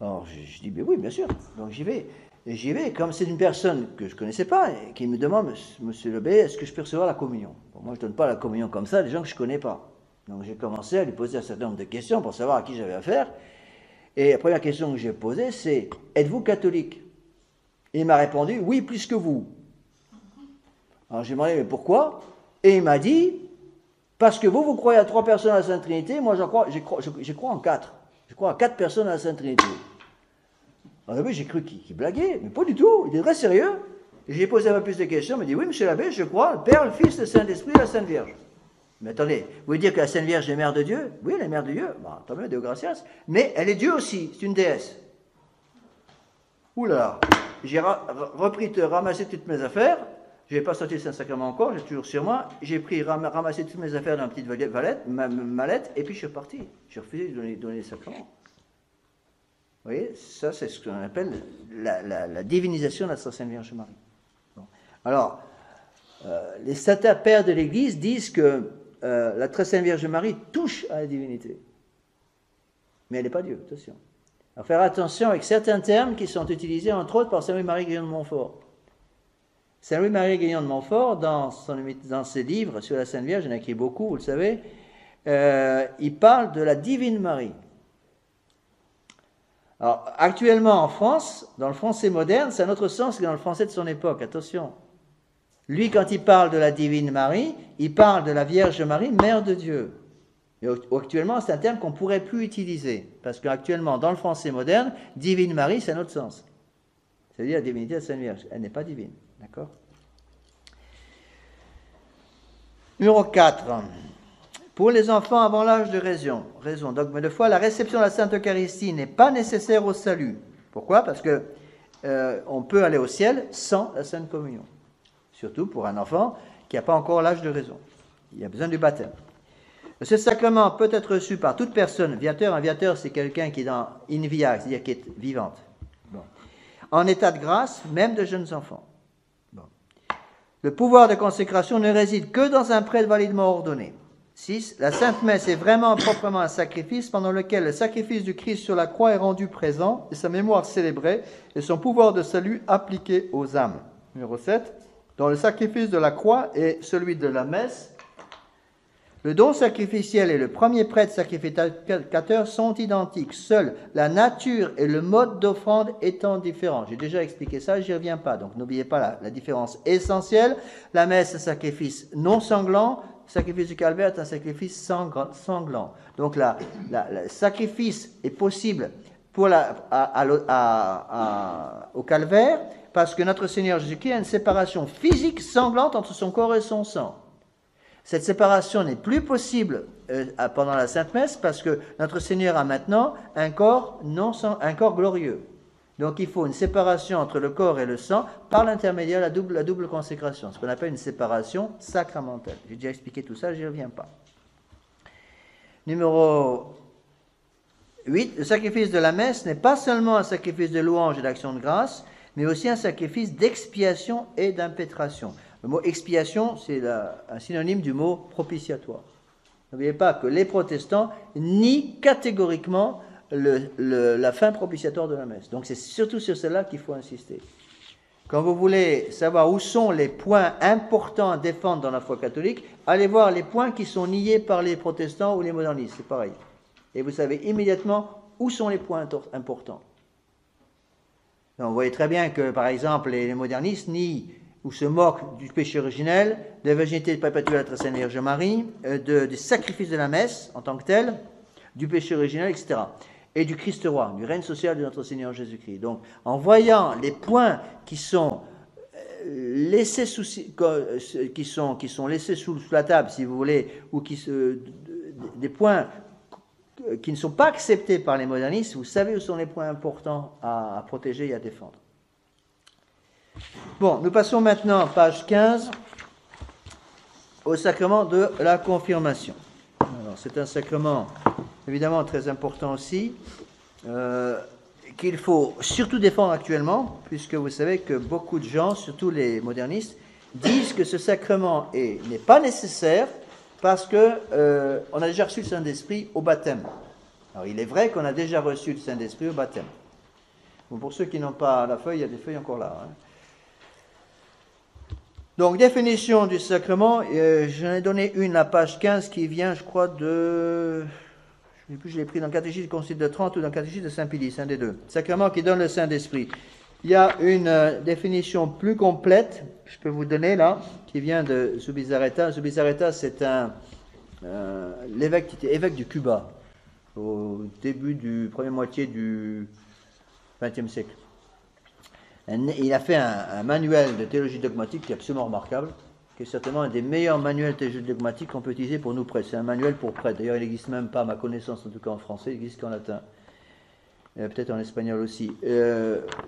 Alors je dis, mais oui, bien sûr, donc j'y vais. Et j'y vais, comme c'est une personne que je ne connaissais pas, et qui me demande, monsieur l'abbé, est-ce que je peux recevoir la communion? Bon, moi je ne donne pas la communion comme ça à des gens que je ne connais pas. Donc j'ai commencé à lui poser un certain nombre de questions pour savoir à qui j'avais affaire. Et la première question que j'ai posée, c'est « Êtes-vous catholique ?» Et il m'a répondu « Oui, plus que vous. » Alors j'ai demandé « Mais pourquoi ?» Et il m'a dit « Parce que vous croyez à 3 personnes à la Sainte Trinité, moi je crois en 4. Je crois à 4 personnes à la Sainte Trinité. » Alors oui, j'ai cru qu'il blaguait, mais pas du tout, il était très sérieux. J'ai posé un peu plus de questions, il m'a dit « Oui, monsieur l'abbé, je crois le Père, le Fils, le Saint-Esprit et la Sainte Vierge. » Mais attendez, vous voulez dire que la Sainte Vierge est mère de Dieu? Oui, elle est mère de Dieu. Bon, tant mieux, Deo gratias. Mais elle est Dieu aussi, c'est une déesse. Ouh là là, j'ai ramassé toutes mes affaires. Je n'ai pas sorti le Saint-Sacrement encore, j'ai toujours sur moi. J'ai ramassé toutes mes affaires dans une petite mallette, et puis je suis reparti. J'ai refusé de donner les sacrements. Vous voyez, ça c'est ce qu'on appelle la divinisation de la Sainte Vierge Marie. Bon. Alors, les saints pères de l'Église disent que la très sainte Vierge Marie touche à la divinité. Mais elle n'est pas Dieu, attention. Alors faire attention avec certains termes qui sont utilisés entre autres par Saint Louis-Marie Grignon de Montfort. Saint Louis-Marie Grignon de Montfort, dans ses livres sur la Sainte Vierge, il en a écrit beaucoup, vous le savez, il parle de la Divine Marie. Alors actuellement en France, dans le français moderne, c'est un autre sens que dans le français de son époque, attention. Lui, quand il parle de la Divine Marie, il parle de la Vierge Marie, Mère de Dieu. Et actuellement, c'est un terme qu'on ne pourrait plus utiliser, parce qu'actuellement, dans le français moderne, Divine Marie, c'est un autre sens. C'est-à-dire la divinité de la Sainte Vierge. Elle n'est pas divine. D'accord? Numéro 4. Pour les enfants avant l'âge de raison, dogme de foi, la réception de la Sainte Eucharistie n'est pas nécessaire au salut. Pourquoi? Parce que on peut aller au ciel sans la Sainte Communion. Surtout pour un enfant qui n'a pas encore l'âge de raison. Il a besoin du baptême. Ce sacrement peut être reçu par toute personne. Viateur, un viateur, c'est quelqu'un qui est dans in via, c'est-à-dire qui est vivante. Bon. En état de grâce, même de jeunes enfants. Bon. Le pouvoir de consécration ne réside que dans un prêtre validement ordonné. 6. La Sainte Messe est vraiment proprement un sacrifice pendant lequel le sacrifice du Christ sur la croix est rendu présent et sa mémoire célébrée et son pouvoir de salut appliqué aux âmes. Numéro 7. Dans le sacrifice de la croix et celui de la messe, le don sacrificiel et le premier prêtre sacrificateur sont identiques. Seule la nature et le mode d'offrande étant différents. J'ai déjà expliqué ça, j'y reviens pas. Donc n'oubliez pas la différence essentielle. La messe, un sacrifice non sanglant. Le sacrifice du calvaire est un sacrifice sanglant. Donc le sacrifice est possible pour au calvaire parce que notre Seigneur Jésus-Christ a une séparation physique sanglante entre son corps et son sang. Cette séparation n'est plus possible pendant la Sainte Messe parce que notre Seigneur a maintenant un corps glorieux. Donc il faut une séparation entre le corps et le sang par l'intermédiaire de la double consécration, ce qu'on appelle une séparation sacramentelle. J'ai déjà expliqué tout ça, je n'y reviens pas. Numéro 8, le sacrifice de la messe n'est pas seulement un sacrifice de louange et d'action de grâce, mais aussi un sacrifice d'expiation et d'impétration. Le mot expiation, c'est un synonyme du mot propitiatoire. N'oubliez pas que les protestants nient catégoriquement la fin propitiatoire de la messe. Donc c'est surtout sur cela qu'il faut insister. Quand vous voulez savoir où sont les points importants à défendre dans la foi catholique, allez voir les points qui sont niés par les protestants ou les modernistes, c'est pareil. Et vous savez immédiatement où sont les points importants. Donc, vous voyez très bien que, par exemple, les modernistes nient ou se moquent du péché originel, de la virginité perpétuelle de la très sainte Vierge Marie, du sacrifice de la messe en tant que tel, du péché originel, etc. Et du Christ roi, du règne social de notre Seigneur Jésus-Christ. Donc, en voyant les points qui sont laissés sous la table, si vous voulez, ou des points qui ne sont pas acceptés par les modernistes, vous savez où sont les points importants à protéger et à défendre. Bon, nous passons maintenant, page 15, au sacrement de la confirmation. Alors, c'est un sacrement évidemment très important aussi, qu'il faut surtout défendre actuellement, puisque vous savez que beaucoup de gens, surtout les modernistes, disent que ce sacrement n'est pas nécessaire parce que on a déjà reçu le Saint-Esprit au baptême. Alors il est vrai qu'on a déjà reçu le Saint-Esprit au baptême. Bon, pour ceux qui n'ont pas la feuille, il y a des feuilles encore là. Hein. Donc, définition du sacrement, j'en ai donné une, la page 15, qui vient, je crois, je ne sais plus, je l'ai pris dans le catéchisme du Concile de Trente ou dans le catéchisme de Saint-Pédis, un des deux. Sacrement qui donne le Saint-Esprit. Il y a une définition plus complète, que je peux vous donner là, qui vient de Zubizarreta. Zubizarreta, c'est l'évêque qui était évêque du Cuba, au début du première moitié du XXe siècle. Il a fait un manuel de théologie dogmatique qui est absolument remarquable, qui est certainement un des meilleurs manuels de théologie dogmatique qu'on peut utiliser pour nous prêtres. C'est un manuel pour prêtres. D'ailleurs, il n'existe même pas, à ma connaissance, en tout cas en français, il n'existe qu'en latin. Peut-être en espagnol aussi.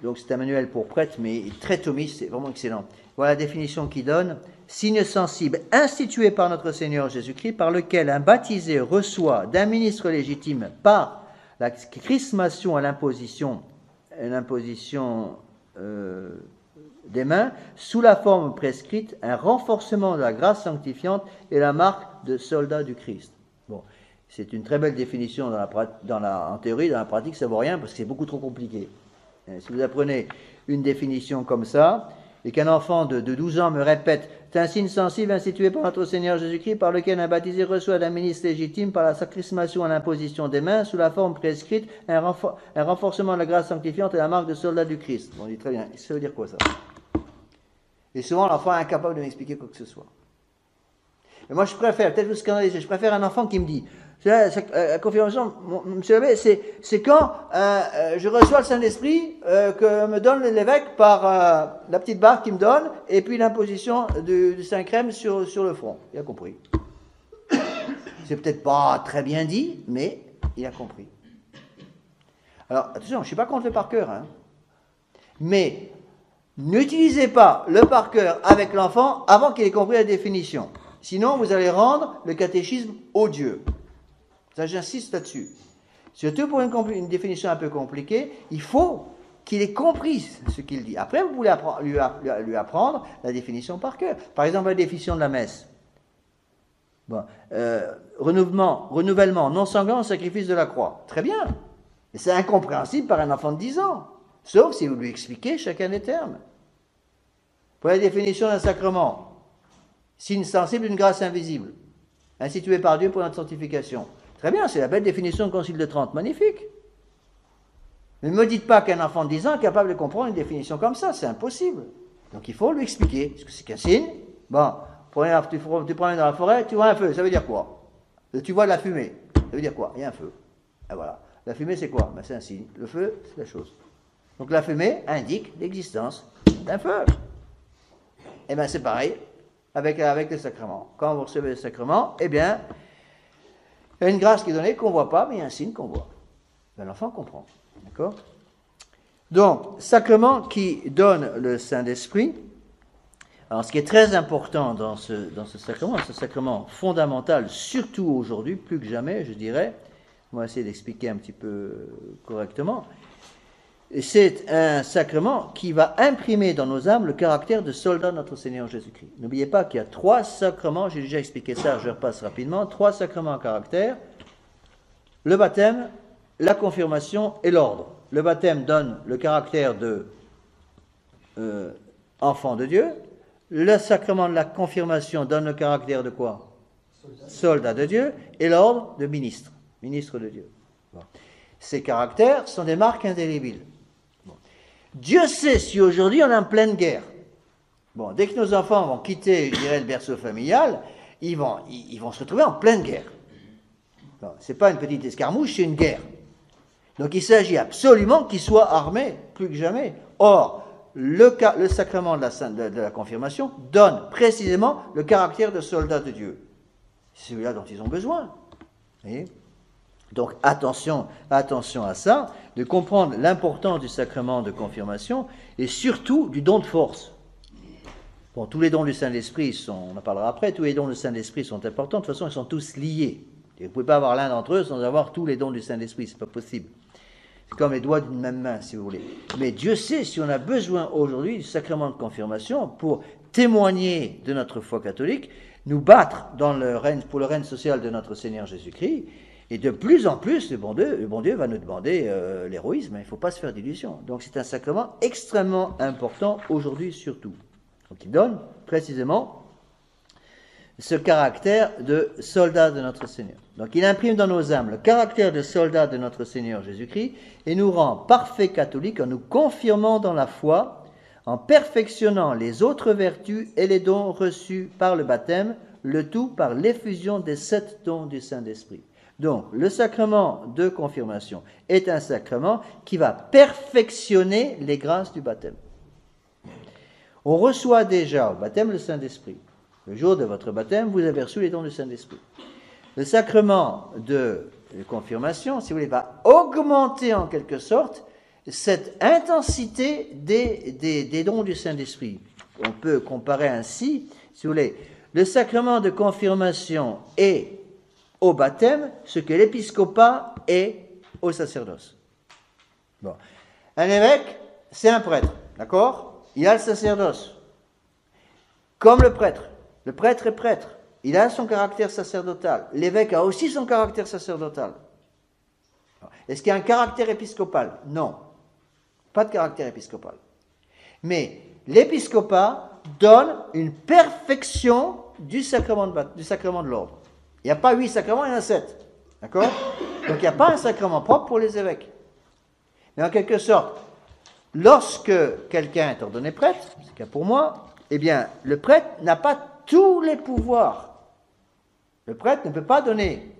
Donc c'est un manuel pour prêtres, mais très thomiste, c'est vraiment excellent. Voilà la définition qu'il donne. Signe sensible institué par notre Seigneur Jésus-Christ, par lequel un baptisé reçoit d'un ministre légitime par la chrismation à l'imposition des mains, sous la forme prescrite, un renforcement de la grâce sanctifiante et la marque de soldat du Christ. Bon, c'est une très belle définition en théorie, dans la pratique ça ne vaut rien parce que c'est beaucoup trop compliqué. Si vous apprenez une définition comme ça, et qu'un enfant de 12 ans me répète « C'est un signe sensible institué par notre Seigneur Jésus-Christ, par lequel un baptisé reçoit d'un ministre légitime par la sacrismation à l'imposition des mains, sous la forme prescrite, un renforcement de la grâce sanctifiante et la marque de soldat du Christ. » Bon, on dit très bien, ça veut dire quoi ça? Et souvent l'enfant est incapable de m'expliquer quoi que ce soit. Mais moi je préfère, peut-être vous scandalisez, je préfère un enfant qui me dit la confirmation, monsieur l'abbé, c'est quand je reçois le Saint-Esprit que me donne l'évêque par la petite barre qu'il me donne, et puis l'imposition du Saint-Crème sur le front. Il a compris. C'est peut-être pas très bien dit, mais il a compris. Alors, attention, je ne suis pas contre le par cœur, hein, mais n'utilisez pas le par cœur avec l'enfant avant qu'il ait compris la définition. Sinon, vous allez rendre le catéchisme odieux. Ça, j'insiste là-dessus. Surtout pour une définition un peu compliquée, il faut qu'il ait compris ce qu'il dit. Après, vous pouvez lui apprendre la définition par cœur. Par exemple, la définition de la messe. Bon, renouvellement non sanglant au sacrifice de la croix. Très bien. Mais c'est incompréhensible par un enfant de 10 ans. Sauf si vous lui expliquez chacun des termes. Pour la définition d'un sacrement, signe sensible d'une grâce invisible, institué par Dieu pour notre sanctification. Très bien, c'est la belle définition du Concile de Trente, magnifique. Mais ne me dites pas qu'un enfant de 10 ans est capable de comprendre une définition comme ça, c'est impossible. Donc il faut lui expliquer. Ce que c'est qu'un signe? Bon, tu promènes dans la forêt, tu vois un feu, ça veut dire quoi? Tu vois de la fumée, ça veut dire quoi? Il y a un feu. Et voilà. La fumée, c'est quoi? Ben, c'est un signe. Le feu, c'est la chose. Donc la fumée indique l'existence d'un feu. Et bien c'est pareil avec le sacrement. Quand vous recevez le sacrement, eh bien, il y a une grâce qui est donnée qu'on ne voit pas, mais il y a un signe qu'on voit. Ben, l'enfant comprend. D'accord? Donc, sacrement qui donne le Saint-Esprit. Alors, ce qui est très important dans ce sacrement fondamental, surtout aujourd'hui, plus que jamais, je dirais, on va essayer d'expliquer un petit peu correctement, c'est un sacrement qui va imprimer dans nos âmes le caractère de soldat de notre Seigneur Jésus-Christ. N'oubliez pas qu'il y a 3 sacrements, j'ai déjà expliqué ça, je repasse rapidement, 3 sacrements à caractère, le baptême, la confirmation et l'ordre. Le baptême donne le caractère de enfant de Dieu, le sacrement de la confirmation donne le caractère de quoi? Soldat de Dieu, et l'ordre de ministre de Dieu. Bon. Ces caractères sont des marques indélébiles. Bon. Dieu sait si aujourd'hui on est en pleine guerre. Bon, dès que nos enfants vont quitter, je dirais, le berceau familial, ils vont se retrouver en pleine guerre. Bon, ce n'est pas une petite escarmouche, c'est une guerre. Donc il s'agit absolument qu'ils soient armés, plus que jamais. Or, le sacrement de la confirmation donne précisément le caractère de soldat de Dieu. C'est celui-là dont ils ont besoin. Vous voyez ? Donc attention à ça, de comprendre l'importance du sacrement de confirmation et surtout du don de force. Bon, tous les dons du Saint-Esprit on en parlera après, tous les dons du Saint-Esprit sont importants, de toute façon ils sont tous liés. Et vous ne pouvez pas avoir l'un d'entre eux sans avoir tous les dons du Saint-Esprit, c'est pas possible. C'est comme les doigts d'une même main, si vous voulez. Mais Dieu sait si on a besoin aujourd'hui du sacrement de confirmation pour témoigner de notre foi catholique, nous battre dans le règne, pour le règne social de notre Seigneur Jésus-Christ. Et de plus en plus, le bon Dieu va nous demander l'héroïsme. Il ne faut pas se faire d'illusions. Donc c'est un sacrement extrêmement important aujourd'hui surtout. Donc il donne précisément ce caractère de soldat de notre Seigneur. Donc il imprime dans nos âmes le caractère de soldat de notre Seigneur Jésus-Christ et nous rend parfaits catholiques en nous confirmant dans la foi, en perfectionnant les autres vertus et les dons reçus par le baptême, le tout par l'effusion des 7 dons du Saint-Esprit. Donc le sacrement de confirmation est un sacrement qui va perfectionner les grâces du baptême. On reçoit déjà au baptême le Saint-Esprit. Le jour de votre baptême, vous avez reçu les dons du Saint-Esprit. Le sacrement de confirmation, si vous voulez, va augmenter en quelque sorte cette intensité des dons du Saint-Esprit. On peut comparer ainsi, si vous voulez, le sacrement de confirmation est au baptême ce que l'épiscopat est au sacerdoce. Bon. Un évêque, c'est un prêtre, d'accord? Il a le sacerdoce. Comme le prêtre. Le prêtre est prêtre. Il a son caractère sacerdotal. L'évêque a aussi son caractère sacerdotal. Est-ce qu'il y a un caractère épiscopal? Non. Pas de caractère épiscopal. Mais l'épiscopat donne une perfection du sacrement de l'ordre. Il n'y a pas 8 sacrements, il y en a 7. D'accord? Donc il n'y a pas un sacrement propre pour les évêques. Mais en quelque sorte, lorsque quelqu'un est ordonné prêtre, c'est le cas pour moi, eh bien, le prêtre n'a pas tous les pouvoirs. Le prêtre ne peut pas donner,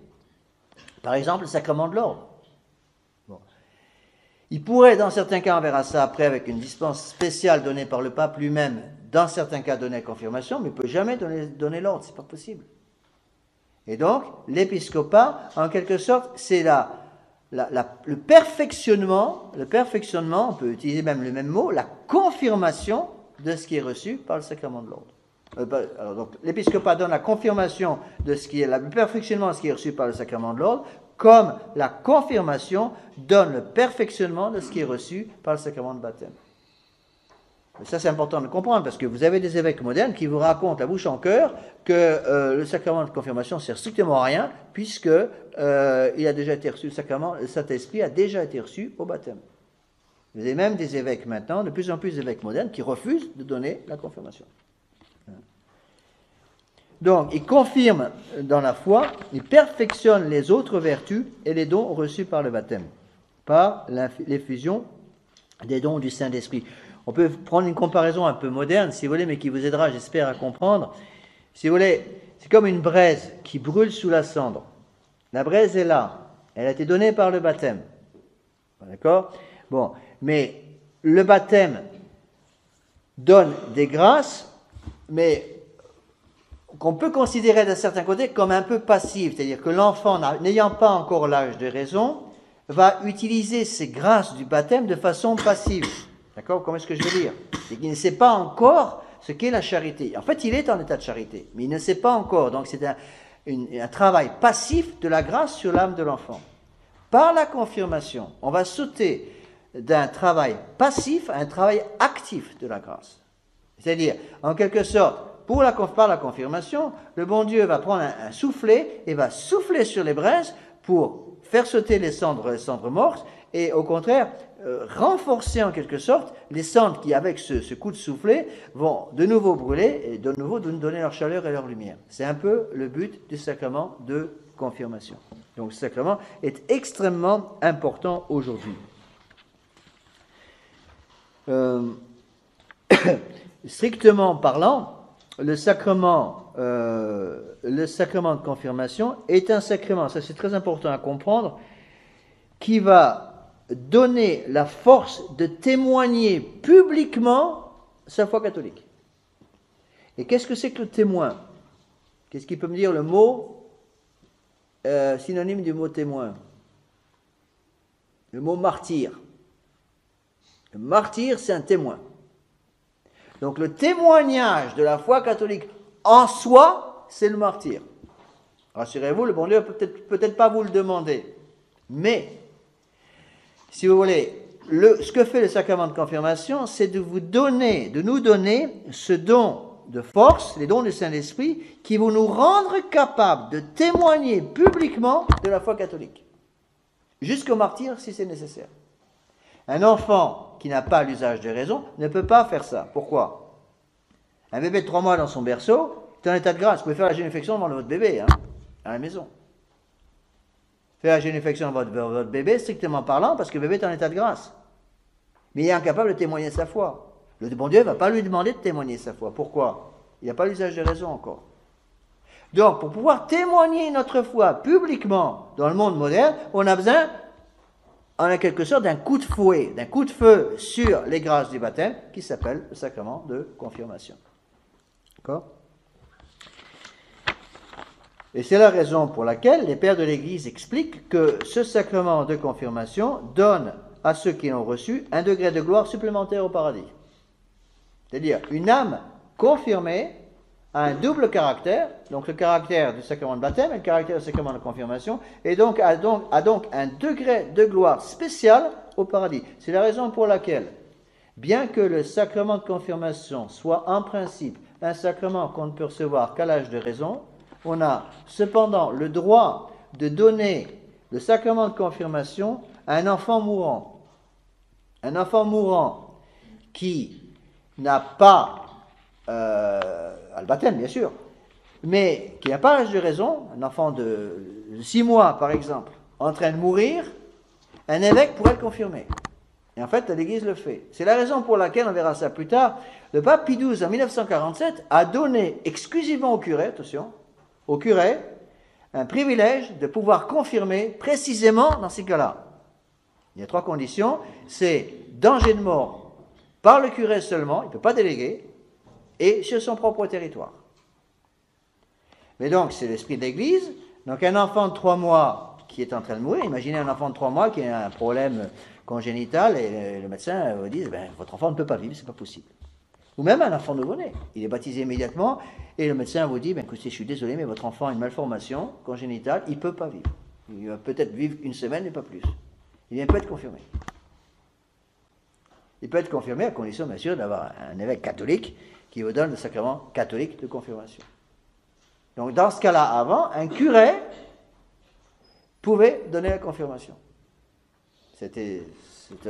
par exemple, le sacrement de l'ordre. Bon. Il pourrait, dans certains cas, on verra ça après, avec une dispense spéciale donnée par le pape lui-même, dans certains cas donner la confirmation, mais il ne peut jamais donner l'ordre, c'est pas possible. Et donc, l'épiscopat, en quelque sorte, c'est le perfectionnement, on peut utiliser même le même mot, la confirmation de ce qui est reçu par le sacrement de l'ordre. Alors, donc, l'épiscopat donne la confirmation de ce qui est, le perfectionnement de ce qui est reçu par le sacrement de l'ordre, comme la confirmation donne le perfectionnement de ce qui est reçu par le sacrement de baptême. Et ça, c'est important de comprendre, parce que vous avez des évêques modernes qui vous racontent la bouche en cœur que le sacrement de confirmation ne sert strictement à rien, puisque il a déjà été reçu, le sacrement, le Saint-Esprit a déjà été reçu au baptême. Vous avez même des évêques maintenant, de plus en plus d'évêques modernes, qui refusent de donner la confirmation. Donc, il confirme dans la foi, il perfectionne les autres vertus et les dons reçus par le baptême, par l'effusion des dons du Saint-Esprit. On peut prendre une comparaison un peu moderne, si vous voulez, mais qui vous aidera, j'espère, à comprendre. Si vous voulez, c'est comme une braise qui brûle sous la cendre. La braise est là, elle a été donnée par le baptême. D'accord? Bon, mais le baptême donne des grâces, mais qu'on peut considérer d'un certain côté comme un peu passive, c'est-à-dire que l'enfant, n'ayant pas encore l'âge de raison, va utiliser ces grâces du baptême de façon passive. D'accord? Comment est-ce que je veux dire? C'est qu'il ne sait pas encore ce qu'est la charité. En fait, il est en état de charité, mais il ne sait pas encore. Donc, c'est un travail passif de la grâce sur l'âme de l'enfant. Par la confirmation, on va sauter d'un travail passif à un travail actif de la grâce. C'est-à-dire, en quelque sorte, par la confirmation, le bon Dieu va prendre un soufflet et va souffler sur les braises pour faire sauter les cendres mortes et au contraire renforcer en quelque sorte les cendres qui, avec ce coup de soufflet, vont de nouveau brûler et de nouveau nous donner leur chaleur et leur lumière. C'est un peu le but du sacrement de confirmation. Donc ce sacrement est extrêmement important aujourd'hui. Strictement parlant, le sacrement de confirmation est un sacrement, ça c'est très important à comprendre, qui va donner la force de témoigner publiquement sa foi catholique. Et qu'est-ce que c'est que le témoin? Qu'est-ce qu'il peut me dire le mot synonyme du mot témoin? Le mot martyr. Le martyr, c'est un témoin. Donc le témoignage de la foi catholique en soi, c'est le martyr. Rassurez-vous, le bon Dieu peut peut-être pas vous le demander. Mais si vous voulez, ce que fait le sacrement de confirmation, c'est de nous donner ce don de force, les dons du Saint-Esprit, qui vont nous rendre capables de témoigner publiquement de la foi catholique, jusqu'au martyre si c'est nécessaire. Un enfant qui n'a pas l'usage de raison ne peut pas faire ça. Pourquoi? Un bébé de 3 mois dans son berceau, est en état de grâce. Vous pouvez faire la génuflexion devant votre bébé, à la maison. Faire la génuflexion devant votre bébé, strictement parlant, parce que le bébé est en état de grâce. Mais il est incapable de témoigner sa foi. Le bon Dieu ne va pas lui demander de témoigner sa foi. Pourquoi? Il n'y a pas l'usage de raison encore. Donc, pour pouvoir témoigner notre foi publiquement dans le monde moderne, on a besoin, en quelque sorte, d'un coup de fouet, d'un coup de feu sur les grâces du baptême, qui s'appelle le sacrement de confirmation. D'accord? Et c'est la raison pour laquelle les pères de l'Église expliquent que ce sacrement de confirmation donne à ceux qui l'ont reçu un degré de gloire supplémentaire au paradis. C'est-à-dire, une âme confirmée a un double caractère, donc le caractère du sacrement de baptême et le caractère du sacrement de confirmation, et donc a donc un degré de gloire spécial au paradis. C'est la raison pour laquelle, bien que le sacrement de confirmation soit en principe un sacrement qu'on ne peut recevoir qu'à l'âge de raison, on a cependant le droit de donner le sacrement de confirmation à un enfant mourant. Un enfant mourant qui n'a pas le baptême, bien sûr, mais qui n'a pas l'âge de raison, un enfant de 6 mois, par exemple, en train de mourir, un évêque pourrait le confirmer. Et en fait, l'Église le fait. C'est la raison pour laquelle, on verra ça plus tard, le pape Pie XII, en 1947, a donné exclusivement au curé, attention, au curé, un privilège de pouvoir confirmer précisément dans ces cas-là. Il y a 3 conditions, c'est danger de mort par le curé seulement, il ne peut pas déléguer, et sur son propre territoire. Mais donc, c'est l'esprit de l'Église. Donc, un enfant de 3 mois qui est en train de mourir, imaginez un enfant de 3 mois qui a un problème congénital, et le médecin vous dit, votre enfant ne peut pas vivre, c'est pas possible. Ou même un enfant nouveau-né, il est baptisé immédiatement, et le médecin vous dit, écoutez, je suis désolé, mais votre enfant a une malformation congénitale, il ne peut pas vivre. Il va peut-être vivre 1 semaine, mais pas plus. Il peut être confirmé. Il peut être confirmé à condition, bien sûr, d'avoir un évêque catholique qui vous donne le sacrement catholique de confirmation. Donc, dans ce cas-là, avant, un curé pouvait donner la confirmation. C'était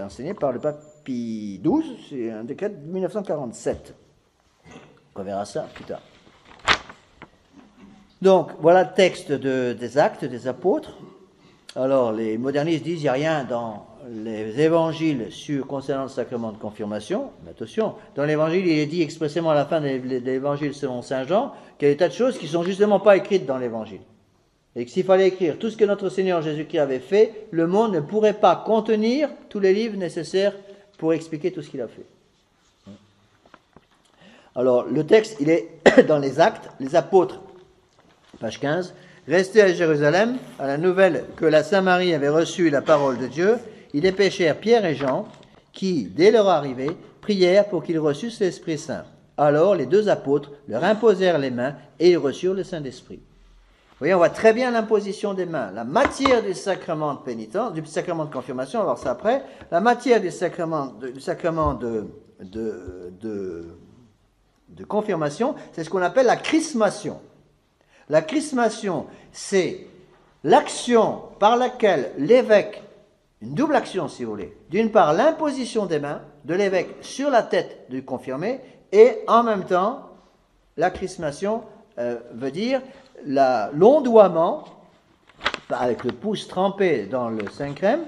enseigné par le pape Pie XII, c'est un décret de 1947. On verra ça plus tard. Donc, voilà le texte des Actes des Apôtres. Alors, les modernistes disent qu'il n'y a rien dans les évangiles concernant le sacrement de confirmation. Mais attention, dans l'évangile, il est dit expressément à la fin de l'évangile selon saint Jean qu'il y a des tas de choses qui ne sont justement pas écrites dans l'évangile. Et que s'il fallait écrire tout ce que notre Seigneur Jésus-Christ avait fait, le monde ne pourrait pas contenir tous les livres nécessaires pour expliquer tout ce qu'il a fait. Alors, le texte, il est dans les Actes, les Apôtres, page 15. Restés à Jérusalem, à la nouvelle que la Samarie avait reçu la parole de Dieu, ils dépêchèrent Pierre et Jean, qui, dès leur arrivée, prièrent pour qu'ils reçussent l'Esprit Saint. Alors les 2 apôtres leur imposèrent les mains et ils reçurent le Saint-Esprit. Vous voyez, on voit très bien l'imposition des mains. La matière du sacrement de pénitence, du sacrement de confirmation, on va voir ça après. La matière du sacrement de confirmation, c'est ce qu'on appelle la chrismation. La chrismation, c'est l'action par laquelle l'évêque, une double action si vous voulez, d'une part l'imposition des mains de l'évêque sur la tête du confirmé, et en même temps, la chrismation veut dire l'ondoiement, avec le pouce trempé dans le Saint-Crème,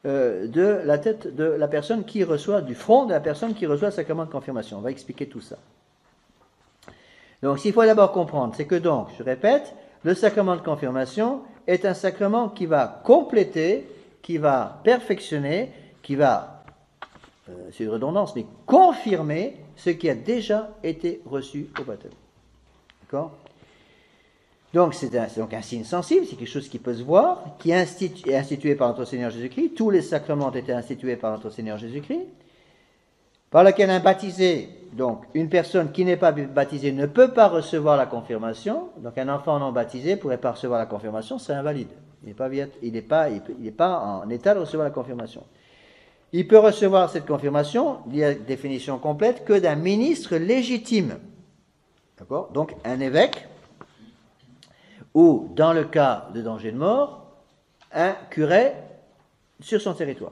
de la tête de la personne qui reçoit, du front de la personne qui reçoit le sacrement de confirmation. On va expliquer tout ça. Donc, ce qu'il faut d'abord comprendre, c'est que donc, je répète, le sacrement de confirmation est un sacrement qui va compléter, qui va perfectionner, qui va, c'est une redondance, mais confirmer ce qui a déjà été reçu au baptême. D'accord ? Donc, c'est donc un signe sensible, c'est quelque chose qui peut se voir, qui est institué par notre Seigneur Jésus-Christ. Tous les sacrements ont été institués par notre Seigneur Jésus-Christ, par lequel un baptisé, donc une personne qui n'est pas baptisée, ne peut pas recevoir la confirmation. Donc, un enfant non baptisé ne pourrait pas recevoir la confirmation, c'est invalide. Il n'est pas en état de recevoir la confirmation. il peut recevoir cette confirmation, il y a une définition complète, que d'un ministre légitime. D'accord? Donc un évêque, ou dans le cas de danger de mort, un curé sur son territoire.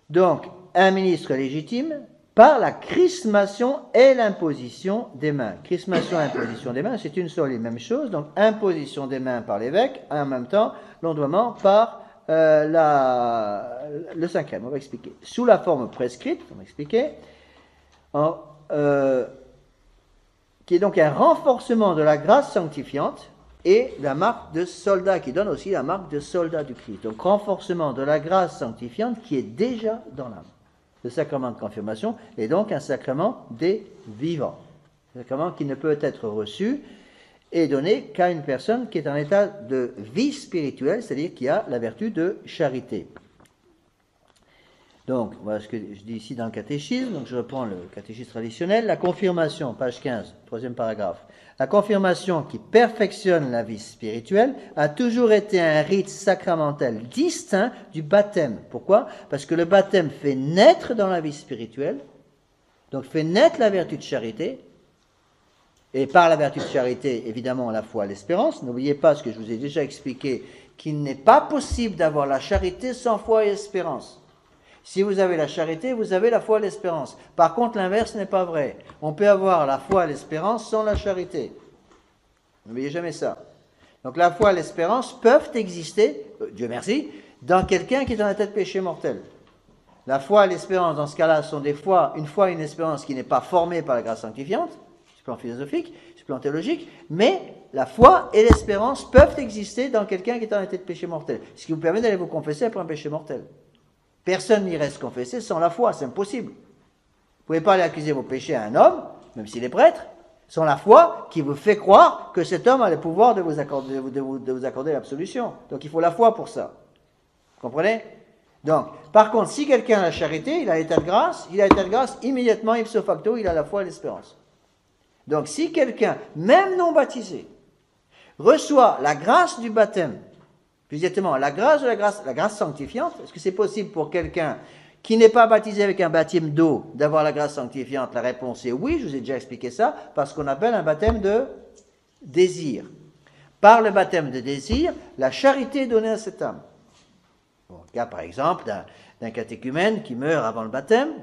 Donc un ministre légitime par la chrismation et l'imposition des mains. Chrismation et imposition des mains, c'est une seule et même chose. Donc imposition des mains par l'évêque, et en même temps l'ondoiement par le sacrème. On va expliquer. Sous la forme prescrite, on va expliquer, qui est donc un renforcement de la grâce sanctifiante et la marque de soldat, qui donne aussi la marque de soldat du Christ. Donc renforcement de la grâce sanctifiante qui est déjà dans l'âme. Le sacrement de confirmation est donc un sacrement des vivants. Un sacrement qui ne peut être reçu et donné qu'à une personne qui est en état de vie spirituelle, c'est-à-dire qui a la vertu de charité. Donc, voilà ce que je dis ici dans le catéchisme. Donc, je reprends le catéchisme traditionnel. La confirmation, page 15, troisième paragraphe. La confirmation qui perfectionne la vie spirituelle a toujours été un rite sacramentel distinct du baptême. Pourquoi? Parce que le baptême fait naître dans la vie spirituelle, donc fait naître la vertu de charité, et par la vertu de charité, évidemment, la foi, l'espérance. N'oubliez pas ce que je vous ai déjà expliqué, qu'il n'est pas possible d'avoir la charité sans foi et espérance. Si vous avez la charité, vous avez la foi et l'espérance. Par contre, l'inverse n'est pas vrai. On peut avoir la foi et l'espérance sans la charité. N'oubliez jamais ça. Donc la foi et l'espérance peuvent exister, Dieu merci, dans quelqu'un qui est en état de péché mortel. La foi et l'espérance, dans ce cas-là, sont des fois, une foi et une espérance qui n'est pas formée par la grâce sanctifiante, sur le plan philosophique, sur le plan théologique, mais la foi et l'espérance peuvent exister dans quelqu'un qui est en état de péché mortel. Ce qui vous permet d'aller vous confesser après un péché mortel. Personne n'irait se confesser sans la foi, c'est impossible. Vous ne pouvez pas aller accuser vos péchés à un homme, même s'il est prêtre, sans la foi qui vous fait croire que cet homme a le pouvoir de vous accorder l'absolution. Donc il faut la foi pour ça. Vous comprenez? Donc, par contre, si quelqu'un a la charité, il a l'état de grâce, immédiatement, ipso facto, il a la foi et l'espérance. Donc si quelqu'un, même non baptisé, reçoit la grâce du baptême, plus exactement, la grâce sanctifiante, est-ce que c'est possible pour quelqu'un qui n'est pas baptisé avec un baptême d'eau d'avoir la grâce sanctifiante? La réponse est oui, je vous ai déjà expliqué ça, parce qu'on appelle un baptême de désir. Par le baptême de désir, la charité est donnée à cette âme. Bon, le cas par exemple d'un catéchumène qui meurt avant le baptême,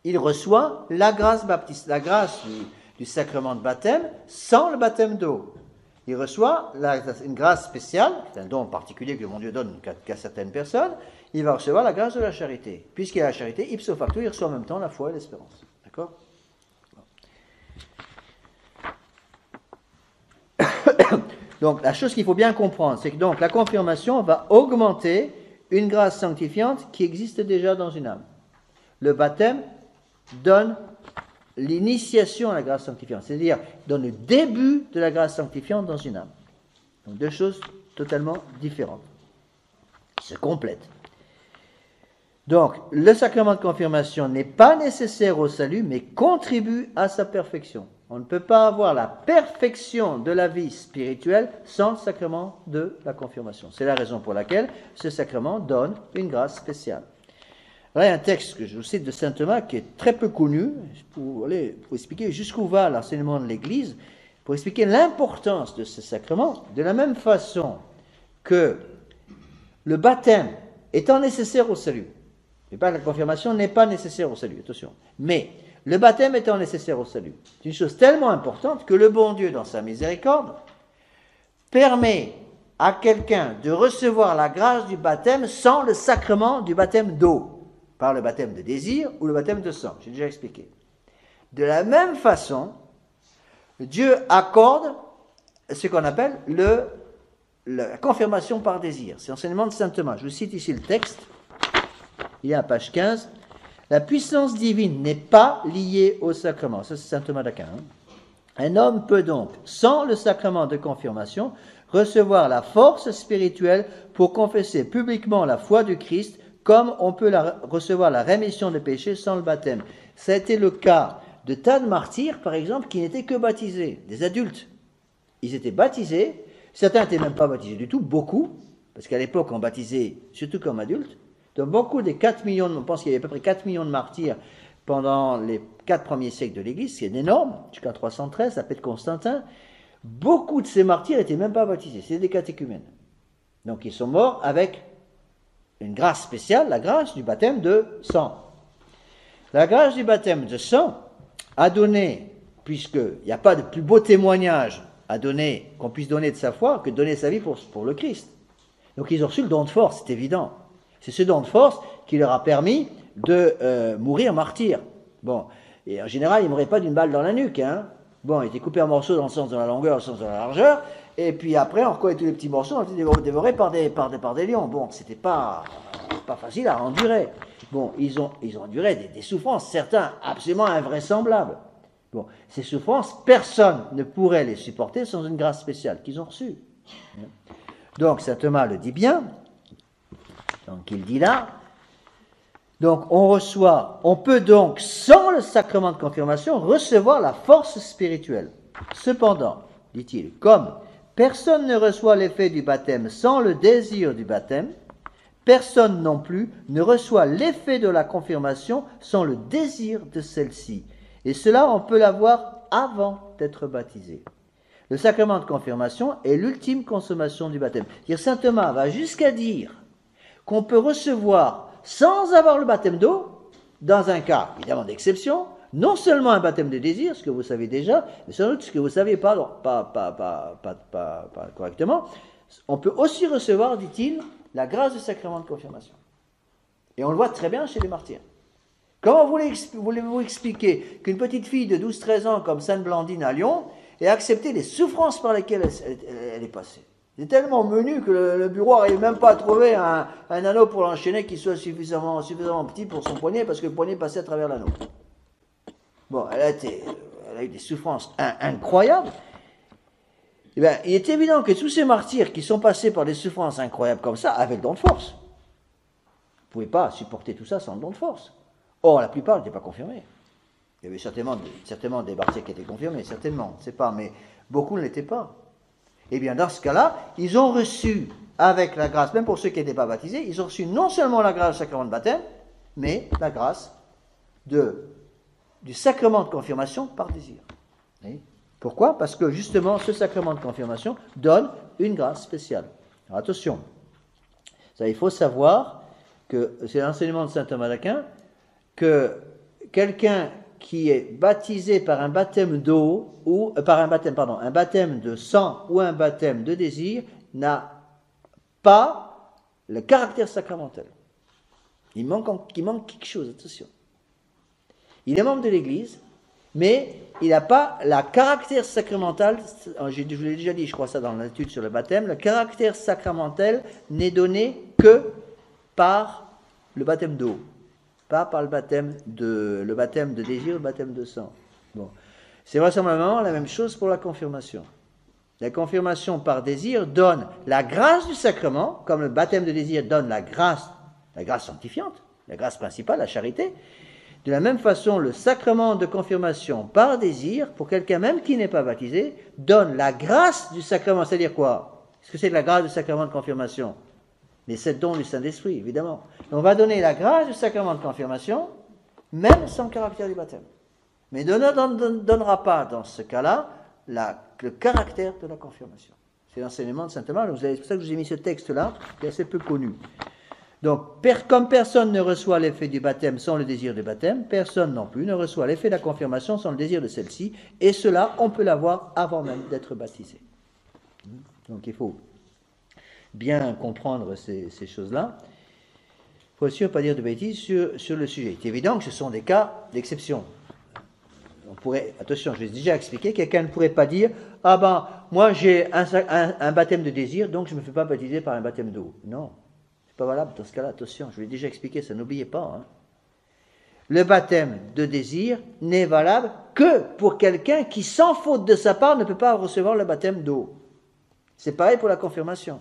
il reçoit la grâce du sacrement de baptême sans le baptême d'eau. Il reçoit une grâce spéciale, c'est un don particulier que mon Dieu donne qu'à certaines personnes, il va recevoir la grâce de la charité. Puisqu'il a la charité, ipso facto, il reçoit en même temps la foi et l'espérance. D'accord? Donc, la chose qu'il faut bien comprendre, c'est que donc la confirmation va augmenter une grâce sanctifiante qui existe déjà dans une âme. Le baptême donne l'initiation à la grâce sanctifiante, c'est-à-dire donne le début de la grâce sanctifiante dans une âme. Donc deux choses totalement différentes, qui se complètent. Donc, le sacrement de confirmation n'est pas nécessaire au salut, mais contribue à sa perfection. On ne peut pas avoir la perfection de la vie spirituelle sans le sacrement de la confirmation. C'est la raison pour laquelle ce sacrement donne une grâce spéciale. Là, il y a un texte que je vous cite de saint Thomas qui est très peu connu, pour expliquer jusqu'où va l'enseignement de l'Église, pour expliquer l'importance de ce sacrement, de la même façon que le baptême étant nécessaire au salut. Et pas la confirmation n'est pas nécessaire au salut, attention. Mais le baptême étant nécessaire au salut, c'est une chose tellement importante que le bon Dieu, dans sa miséricorde, permet à quelqu'un de recevoir la grâce du baptême sans le sacrement du baptême d'eau, par le baptême de désir ou le baptême de sang. J'ai déjà expliqué. De la même façon, Dieu accorde ce qu'on appelle la confirmation par désir. C'est l'enseignement de saint Thomas. Je vous cite ici le texte. Il est à page 15. La puissance divine n'est pas liée au sacrement. Ça, c'est saint Thomas d'Aquin. Un homme peut donc, sans le sacrement de confirmation, recevoir la force spirituelle pour confesser publiquement la foi du Christ, comme on peut recevoir la rémission des péchés sans le baptême. Ça a été le cas de tas de martyrs, par exemple, qui n'étaient que baptisés, des adultes. Ils étaient baptisés, certains n'étaient même pas baptisés du tout, beaucoup, parce qu'à l'époque on baptisait surtout comme adultes, Donc beaucoup des 4 millions, on pense qu'il y avait à peu près 4 millions de martyrs pendant les 4 premiers siècles de l'Église, c'est énorme, jusqu'à 313, la paix de Constantin. Beaucoup de ces martyrs n'étaient même pas baptisés, c'est des catéchumènes. Donc ils sont morts avec une grâce spéciale, la grâce du baptême de sang. La grâce du baptême de sang a donné, puisqu'il n'y a pas de plus beau témoignage à donner, qu'on puisse donner de sa foi, que de donner sa vie pour le Christ. Donc ils ont reçu le don de force, c'est évident. C'est ce don de force qui leur a permis de mourir martyrs. Bon, et en général, ils ne mouraient pas d'une balle dans la nuque, hein. Bon, ils étaient coupés en morceaux dans le sens de la longueur, dans le sens de la largeur, et puis après, on recollait tous les petits morceaux, on était dévorés par des lions. Bon, c'était pas facile à endurer. Bon, ils ont enduré des souffrances, certains absolument invraisemblables. Bon, ces souffrances, personne ne pourrait les supporter sans une grâce spéciale qu'ils ont reçue. Donc, saint Thomas le dit bien, donc il dit là, donc on peut donc, sans le sacrement de confirmation, recevoir la force spirituelle. Cependant, dit-il, comme personne ne reçoit l'effet du baptême sans le désir du baptême, personne non plus ne reçoit l'effet de la confirmation sans le désir de celle-ci. Et cela, on peut l'avoir avant d'être baptisé. Le sacrement de confirmation est l'ultime consommation du baptême. Saint Thomas va jusqu'à dire qu'on peut recevoir, sans avoir le baptême d'eau, dans un cas évidemment d'exception, non seulement un baptême de désir, ce que vous savez déjà, mais sans doute ce que vous ne savez pas correctement, on peut aussi recevoir, dit-il, la grâce du sacrement de confirmation. Et on le voit très bien chez les martyrs. Comment voulez-vous expliquer qu'une petite fille de 12-13 ans comme Sainte Blandine à Lyon ait accepté les souffrances par lesquelles elle est passée? C'est tellement menu que le bureau n'arrive même pas à trouver un anneau pour l'enchaîner qui soit suffisamment petit pour son poignet, parce que le poignet passait à travers l'anneau. Bon, elle a eu des souffrances incroyables. Eh bien, il est évident que tous ces martyrs qui sont passés par des souffrances incroyables comme ça avaient le don de force. Vous ne pouvez pas supporter tout ça sans le don de force. Or, la plupart n'étaient pas confirmés. Il y avait certainement des martyrs qui étaient confirmés, certainement, on ne sait pas, mais beaucoup ne l'étaient pas. Eh bien, dans ce cas-là, ils ont reçu, avec la grâce, même pour ceux qui n'étaient pas baptisés, ils ont reçu non seulement la grâce du sacrement de baptême, mais la grâce du sacrement de confirmation par désir. Oui. Pourquoi? Parce que justement, ce sacrement de confirmation donne une grâce spéciale. Alors attention, ça, il faut savoir que c'est l'enseignement de saint Thomas d'Aquin, que quelqu'un qui est baptisé par un baptême d'eau, ou un baptême de sang ou un baptême de désir, n'a pas le caractère sacramentel. Il manque quelque chose, attention. Il est membre de l'Église, mais il n'a pas le caractère sacramental, je vous l'ai déjà dit, je crois ça dans l'étude sur le baptême, le caractère sacramentel n'est donné que par le baptême d'eau, pas par le baptême de désir, le baptême de sang. Bon. C'est vraisemblablement la même chose pour la confirmation. La confirmation par désir donne la grâce du sacrement, comme le baptême de désir donne la grâce sanctifiante, la grâce principale, la charité. De la même façon, le sacrement de confirmation par désir, pour quelqu'un même qui n'est pas baptisé, donne la grâce du sacrement. C'est-à-dire quoi? Qu'est-ce que c'est que la grâce du sacrement de confirmation? Les 7 dons du Saint-Esprit, évidemment. On va donner la grâce du sacrement de confirmation, même sans le caractère du baptême. Mais ne donnera pas, dans ce cas-là, le caractère de la confirmation. C'est l'enseignement de saint Thomas. C'est pour ça que je vous ai mis ce texte-là, qui est assez peu connu. Donc, comme personne ne reçoit l'effet du baptême sans le désir du baptême, personne non plus ne reçoit l'effet de la confirmation sans le désir de celle-ci, et cela, on peut l'avoir avant même d'être baptisé. Donc, il faut bien comprendre ces choses-là. Il faut aussi ne pas dire de bêtises sur le sujet. C'est évident que ce sont des cas d'exception. On pourrait, attention, je l'ai déjà expliqué, quelqu'un ne pourrait pas dire « Ah ben, moi j'ai un baptême de désir, donc je ne me fais pas baptiser par un baptême d'eau. » Non. Pas valable dans ce cas-là, attention, je l'ai déjà expliqué, ça n'oubliez pas. Hein. Le baptême de désir n'est valable que pour quelqu'un qui, sans faute de sa part, ne peut pas recevoir le baptême d'eau. C'est pareil pour la confirmation.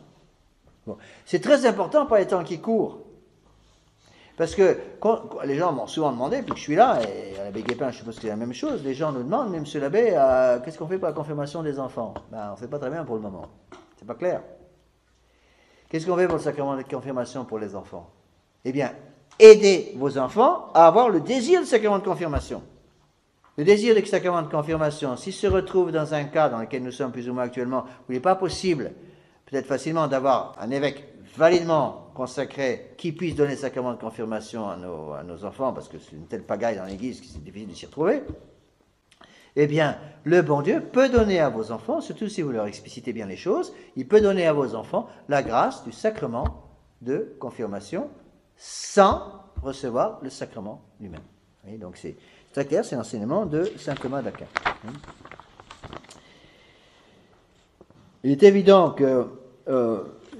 Bon. C'est très important par les temps qui courent. Parce que les gens m'ont souvent demandé, puis que je suis là, et à l'abbé Guépin, je suppose que c'est la même chose, les gens nous demandent, mais monsieur l'abbé, qu'est-ce qu'on fait pour la confirmation des enfants? Ben, on ne fait pas très bien pour le moment. C'est pas clair. Qu'est-ce qu'on fait pour le sacrement de confirmation pour les enfants? eh bien, aidez vos enfants à avoir le désir du sacrement de confirmation. Le désir du sacrement de confirmation, s'il se retrouve dans un cas dans lequel nous sommes plus ou moins actuellement, où il n'est pas possible, peut-être facilement, d'avoir un évêque validement consacré qui puisse donner le sacrement de confirmation à nos enfants, parce que c'est une telle pagaille dans l'Église que c'est difficile de s'y retrouver, eh bien, le bon Dieu peut donner à vos enfants, surtout si vous leur explicitez bien les choses, il peut donner à vos enfants la grâce du sacrement de confirmation sans recevoir le sacrement lui-même. Oui, donc c'est très clair, c'est l'enseignement de saint Thomas d'Aquin. Il est évident que,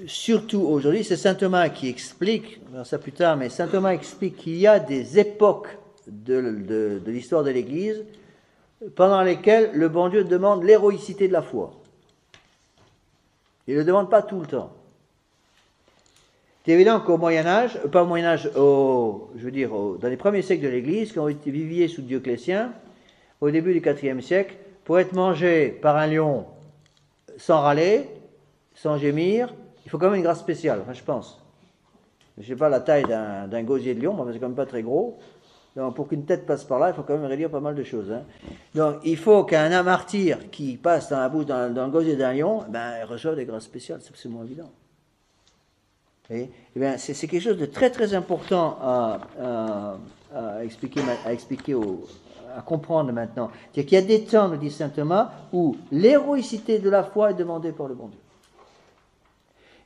surtout aujourd'hui, c'est saint Thomas qui explique, on verra ça plus tard, mais saint Thomas explique qu'il y a des époques de l'histoire de l'Église pendant lesquelles le bon Dieu demande l'héroïcité de la foi. Il ne le demande pas tout le temps. C'est évident qu'au Moyen-Âge, pas au Moyen-Âge, dans les premiers siècles de l'Église, quand on était vivier sous Dioclétien, au début du IVe siècle, pour être mangé par un lion sans râler, sans gémir, il faut quand même une grâce spéciale, enfin, je pense. Je ne sais pas la taille d'un gosier de lion, mais c'est quand même pas très gros. Donc, pour qu'une tête passe par là, il faut quand même réduire pas mal de choses. Hein. Donc, il faut qu'un martyr qui passe dans la bouche, dans le gosier d'un lion, il reçoive des grâces spéciales, c'est absolument évident. Et c'est quelque chose de très très important à expliquer, à comprendre maintenant. C'est-à-dire qu'il y a des temps, nous dit saint Thomas, où l'héroïcité de la foi est demandée par le bon Dieu.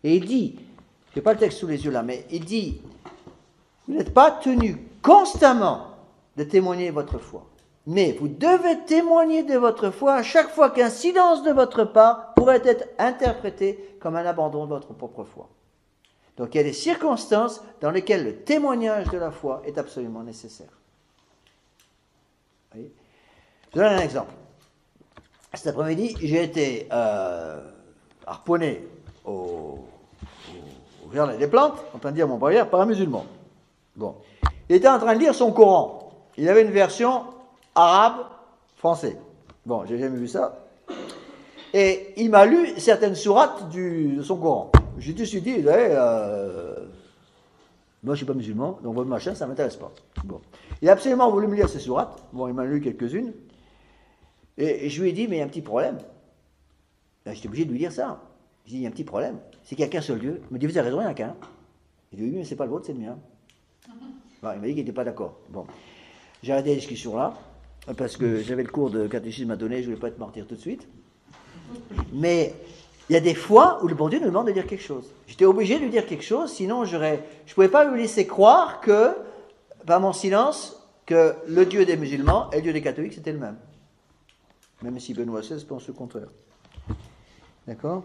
Et il dit, je n'ai pas le texte sous les yeux là, mais il dit, vous n'êtes pas tenu constamment de témoigner votre foi, mais vous devez témoigner de votre foi à chaque fois qu'un silence de votre part pourrait être interprété comme un abandon de votre propre foi. Donc il y a des circonstances dans lesquelles le témoignage de la foi est absolument nécessaire. Vous voyez ? Je donne un exemple. Cet après-midi, j'ai été harponné au jardin des plantes, en train de dire mon prière, par un musulman. Bon. Il était en train de lire son Coran. Il avait une version arabe-français. Bon, j'ai jamais vu ça. Et il m'a lu certaines sourates de son Coran. J'ai tout de suite dit, moi je ne suis pas musulman, donc votre machin, ça ne m'intéresse pas. Bon. Il a absolument voulu me lire ces sourates. Bon, il m'a lu quelques-unes. Et je lui ai dit, mais il y a un petit problème. J'étais obligé de lui dire ça. Je lui ai dit, il y a un petit problème. C'est qu'il n'y a qu'un seul Dieu. Il m'a dit, vous avez raison, il n'y en a qu'un. Il dit, oui, mais c'est pas le vôtre, c'est le mien. Bon, il m'a dit qu'il n'était pas d'accord. Bon. J'ai arrêté la discussion là, parce que j'avais le cours de catéchisme à donner, je ne voulais pas être martyr tout de suite. Mais il y a des fois où le bon Dieu nous demande de dire quelque chose. J'étais obligé de lui dire quelque chose, sinon je ne pouvais pas lui laisser croire que, par mon silence, que le Dieu des musulmans et le Dieu des catholiques, c'était le même. Même si Benoît XVI pense le contraire. D'accord ?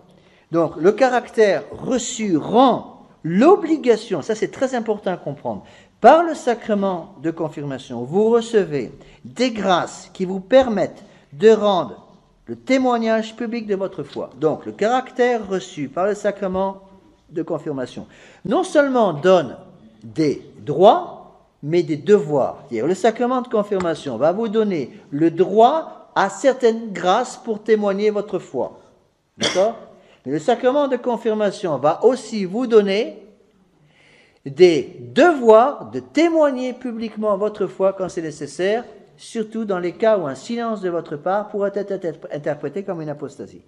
Donc, le caractère reçu rend l'obligation, ça c'est très important à comprendre, par le sacrement de confirmation, vous recevez des grâces qui vous permettent de rendre le témoignage public de votre foi. Donc, le caractère reçu par le sacrement de confirmation non seulement donne des droits, mais des devoirs. C'est-à-dire, le sacrement de confirmation va vous donner le droit à certaines grâces pour témoigner votre foi. D'accord ? Mais le sacrement de confirmation va aussi vous donner des devoirs de témoigner publiquement votre foi quand c'est nécessaire, surtout dans les cas où un silence de votre part pourrait être interprété comme une apostasie.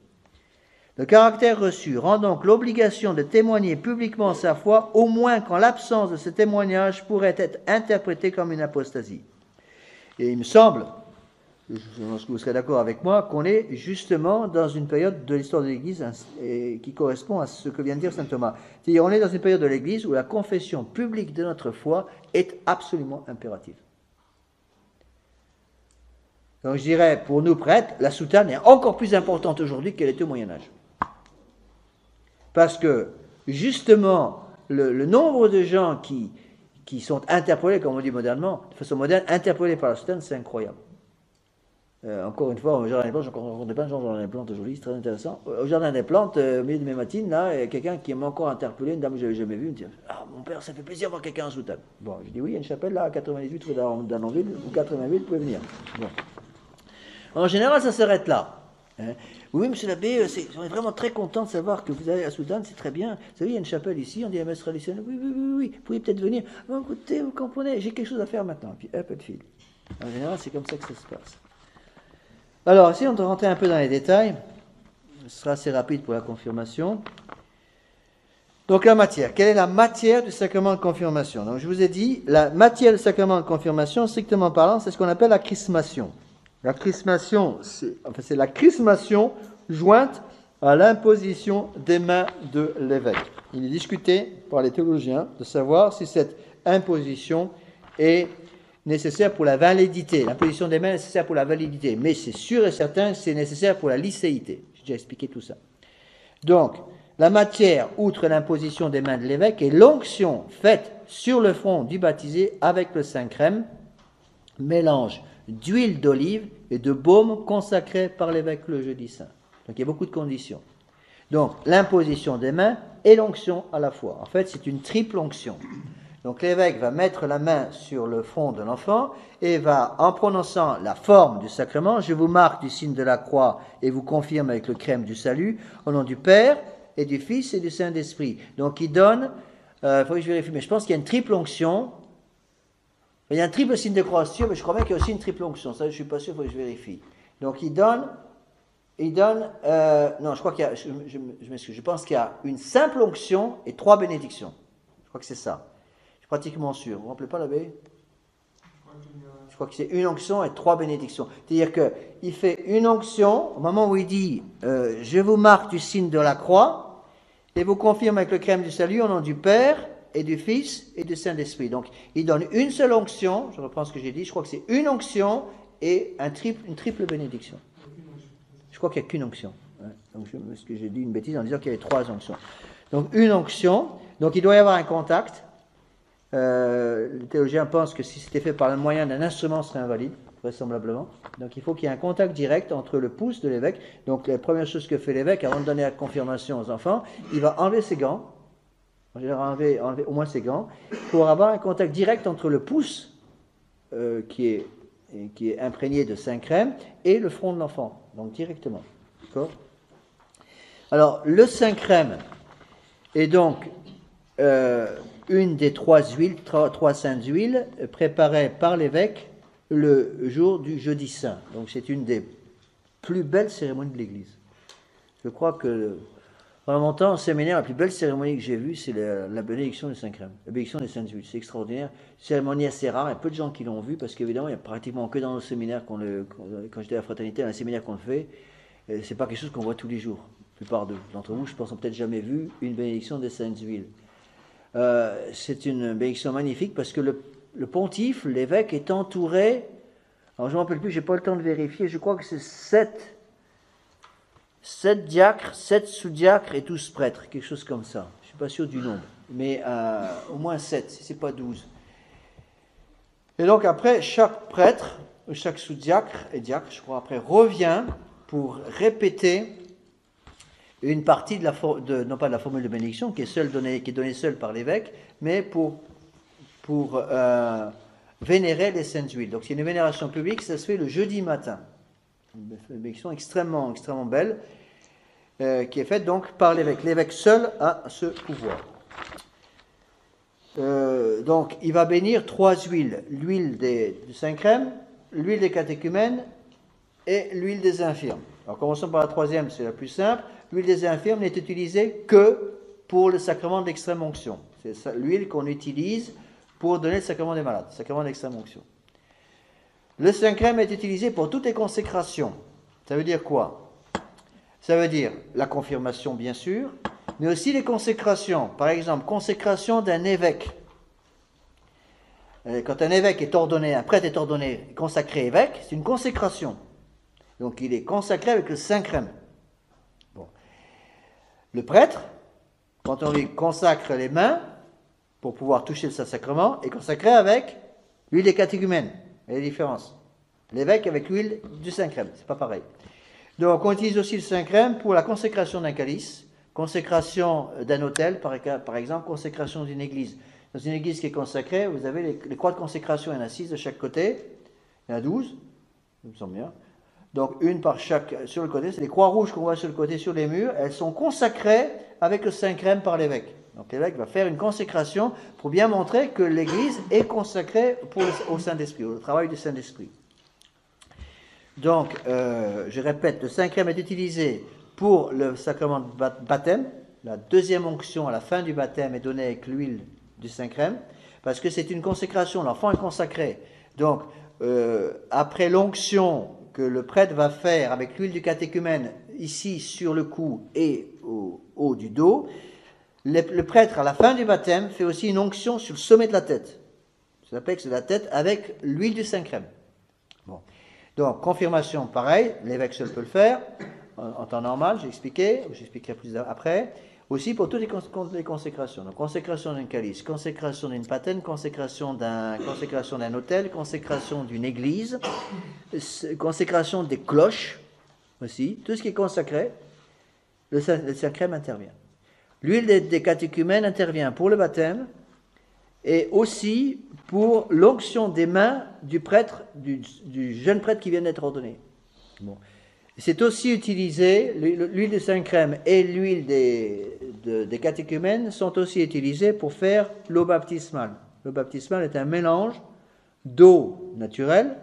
Le caractère reçu rend donc l'obligation de témoigner publiquement sa foi, au moins quand l'absence de ce témoignage pourrait être interprétée comme une apostasie. Et il me semble, je pense que vous serez d'accord avec moi, qu'on est justement dans une période de l'histoire de l'Église qui correspond à ce que vient de dire saint Thomas. C'est-à-dire, on est dans une période de l'Église où la confession publique de notre foi est absolument impérative. Donc je dirais, pour nous prêtres, la soutane est encore plus importante aujourd'hui qu'elle était au Moyen-Âge. Parce que, justement, le nombre de gens qui sont interpellés, comme on dit modernement, de façon moderne, interpellés par la soutane, c'est incroyable. Encore une fois, au Jardin des Plantes, j'ai encore rencontré plein de gens au Jardin des Plantes aujourd'hui, c'est très intéressant. Au Jardin des Plantes, au milieu de mes matines, là, il y a quelqu'un qui m'a encore interpellé, une dame que je n'avais jamais vue, me dit « Ah, mon père, ça fait plaisir de voir quelqu'un en soutane. » Bon, je dis « Oui, il y a une chapelle là, à 98 rue d'Annonville, ou 88, vous pouvez venir. » Bon. En général, ça s'arrête là. Hein. Oui, monsieur l'abbé, on est vraiment très content de savoir que vous allez à Soudan, c'est très bien. Vous savez, il y a une chapelle ici, on dit MS traditionnel. Oui, oui, oui, oui, vous pouvez peut-être venir. Oh, écoutez, vous comprenez, j'ai quelque chose à faire maintenant. Puis, hop, de fil. En général, c'est comme ça que ça se passe. Alors, ici, on doit rentrer un peu dans les détails. Ce sera assez rapide pour la confirmation. Donc, la matière. Quelle est la matière du sacrement de confirmation? Donc, je vous ai dit, la matière du sacrement de confirmation, strictement parlant, c'est ce qu'on appelle la chrismation. La chrismation, c'est la chrismation jointe à l'imposition des mains de l'évêque. Il est discuté par les théologiens de savoir si cette imposition est nécessaire pour la validité. L'imposition des mains est nécessaire pour la validité, mais c'est sûr et certain que c'est nécessaire pour la licéité. J'ai déjà expliqué tout ça. Donc, la matière, outre l'imposition des mains de l'évêque, est l'onction faite sur le front du baptisé avec le Saint-Crème, mélange d'huile d'olive et de baume consacré par l'évêque le jeudi saint. Donc il y a beaucoup de conditions. Donc l'imposition des mains et l'onction à la fois. En fait, c'est une triple onction. Donc l'évêque va mettre la main sur le front de l'enfant et va, en prononçant la forme du sacrement, je vous marque du signe de la croix et vous confirme avec le crème du salut, au nom du Père et du Fils et du Saint-Esprit. Donc il donne, il faut que je vérifie, mais je pense qu'il y a une triple onction. Il y a un triple signe de croix, sûr, mais je crois bien qu'il y a aussi une triple onction. Ça, je ne suis pas sûr, il faut que je vérifie. Donc, il donne, non, je crois qu'il y a, je m'excuse, je pense qu'il y a une simple onction et 3 bénédictions. Je crois que c'est ça. Je suis pratiquement sûr. Vous ne vous rappelez pas, l'abbé? Je crois que c'est une onction et 3 bénédictions. C'est-à-dire qu'il fait une onction, au moment où il dit, je vous marque du signe de la croix, et vous confirme avec le crème du salut au nom du Père, et du Fils et du Saint-Esprit. Donc, il donne une seule onction, je reprends ce que j'ai dit, je crois que c'est une onction et une triple bénédiction. Je crois qu'il n'y a qu'une onction. Donc, ce que j'ai dit une bêtise en disant qu'il y avait 3 onctions. Donc, une onction, donc il doit y avoir un contact. Les théologiens pensent que si c'était fait par le moyen d'un instrument, ce serait invalide, vraisemblablement. Donc, il faut qu'il y ait un contact direct entre le pouce de l'évêque. Donc, la première chose que fait l'évêque, avant de donner la confirmation aux enfants, il va enlever ses gants. Je leur enlever au moins ses gants, pour avoir un contact direct entre le pouce, qui est imprégné de Saint-Crème, et le front de l'enfant, donc directement. D'accord? Alors, le Saint-Crème est donc une des 3 huiles, 3 saintes huiles, préparées par l'évêque le jour du jeudi saint. Donc, c'est une des plus belles cérémonies de l'Église. Je crois que pendant mon temps, au séminaire, la plus belle cérémonie que j'ai vue, c'est la bénédiction des Saint-Crème, la bénédiction des Saintes Huiles. C'est extraordinaire. Cérémonie assez rare, il y a peu de gens qui l'ont vue, parce qu'évidemment, il n'y a pratiquement que dans nos séminaires, quand j'étais à la fraternité, dans les séminaires qu'on le fait, c'est pas quelque chose qu'on voit tous les jours. La plupart d'entre vous, je pense, n'ont peut-être jamais vu une bénédiction des Saintes Huiles. C'est une bénédiction magnifique, parce que le pontife, l'évêque, est entouré, alors je ne me rappelle plus, je n'ai pas le temps de vérifier, je crois que c'est 7 diacres, 7 sous-diacres et 12 prêtres, quelque chose comme ça. Je ne suis pas sûr du nombre, mais au moins 7, si ce n'est pas 12. Et donc après, chaque prêtre, chaque sous-diacre et diacre, je crois, après, revient pour répéter une partie non pas de la formule de bénédiction, qui est donnée seule par l'évêque, mais pour vénérer les saintes huiles. Donc c'est une vénération publique, ça se fait le jeudi matin. Une bénédiction extrêmement, extrêmement belle, qui est faite donc par l'évêque. L'évêque seul a ce pouvoir. Donc, il va bénir 3 huiles. L'huile du Saint-Crème, l'huile des catéchumènes et l'huile des infirmes. Alors, commençons par la 3e, c'est la plus simple. L'huile des infirmes n'est utilisée que pour le sacrement de l'extrême onction. C'est l'huile qu'on utilise pour donner le sacrement des malades, le sacrement de l'extrême onction. Le Saint-Crème est utilisé pour toutes les consécrations. Ça veut dire quoi? Ça veut dire la confirmation, bien sûr, mais aussi les consécrations. Par exemple, consécration d'un évêque. Quand un évêque est ordonné, un prêtre est ordonné, consacré évêque, c'est une consécration. Donc il est consacré avec le Saint-Crème. Bon. Le prêtre, quand on lui consacre les mains, pour pouvoir toucher le Saint-Sacrement, est consacré avec l'huile des catéchumènes. Il y a la différence. L'évêque avec l'huile du Saint-Crème, c'est pas pareil. Donc on utilise aussi le Saint-Crème pour la consécration d'un calice, consécration d'un autel, par exemple, consécration d'une église. Dans une église qui est consacrée, vous avez les croix de consécration, il y en a 6 de chaque côté, il y en a 12, il me semble bien. Donc une par chaque sur le côté. C'est les croix rouges qu'on voit sur le côté sur les murs. Elles sont consacrées avec le saint crème par l'évêque. Donc l'évêque va faire une consécration pour bien montrer que l'Église est consacrée au Saint-Esprit, au travail du Saint-Esprit. Donc, je répète, le saint crème est utilisé pour le sacrement de baptême. La deuxième onction à la fin du baptême est donnée avec l'huile du saint crème, parce que c'est une consécration, l'enfant est consacré. Donc, après l'onction que le prêtre va faire avec l'huile du catéchumène, ici sur le cou et au haut du dos, le prêtre, à la fin du baptême, fait aussi une onction sur le sommet de la tête. Ça s'appelle que c'est la tête avec l'huile du saint crème. Bon. Donc, confirmation, pareil, l'évêque seul peut le faire, en temps normal, j'expliquerai plus après. Aussi pour toutes les consécrations. Donc, consécration d'un calice, consécration d'une patène, consécration d'un autel, consécration d'une église, consécration des cloches aussi. Tout ce qui est consacré, le saint crème intervient. L'huile des catéchumènes intervient pour le baptême et aussi pour l'onction des mains du prêtre, du jeune prêtre qui vient d'être ordonné. Bon. C'est aussi utilisé, l'huile de saint crème et l'huile des catéchumènes sont aussi utilisées pour faire l'eau baptismale. L'eau baptismale est un mélange d'eau naturelle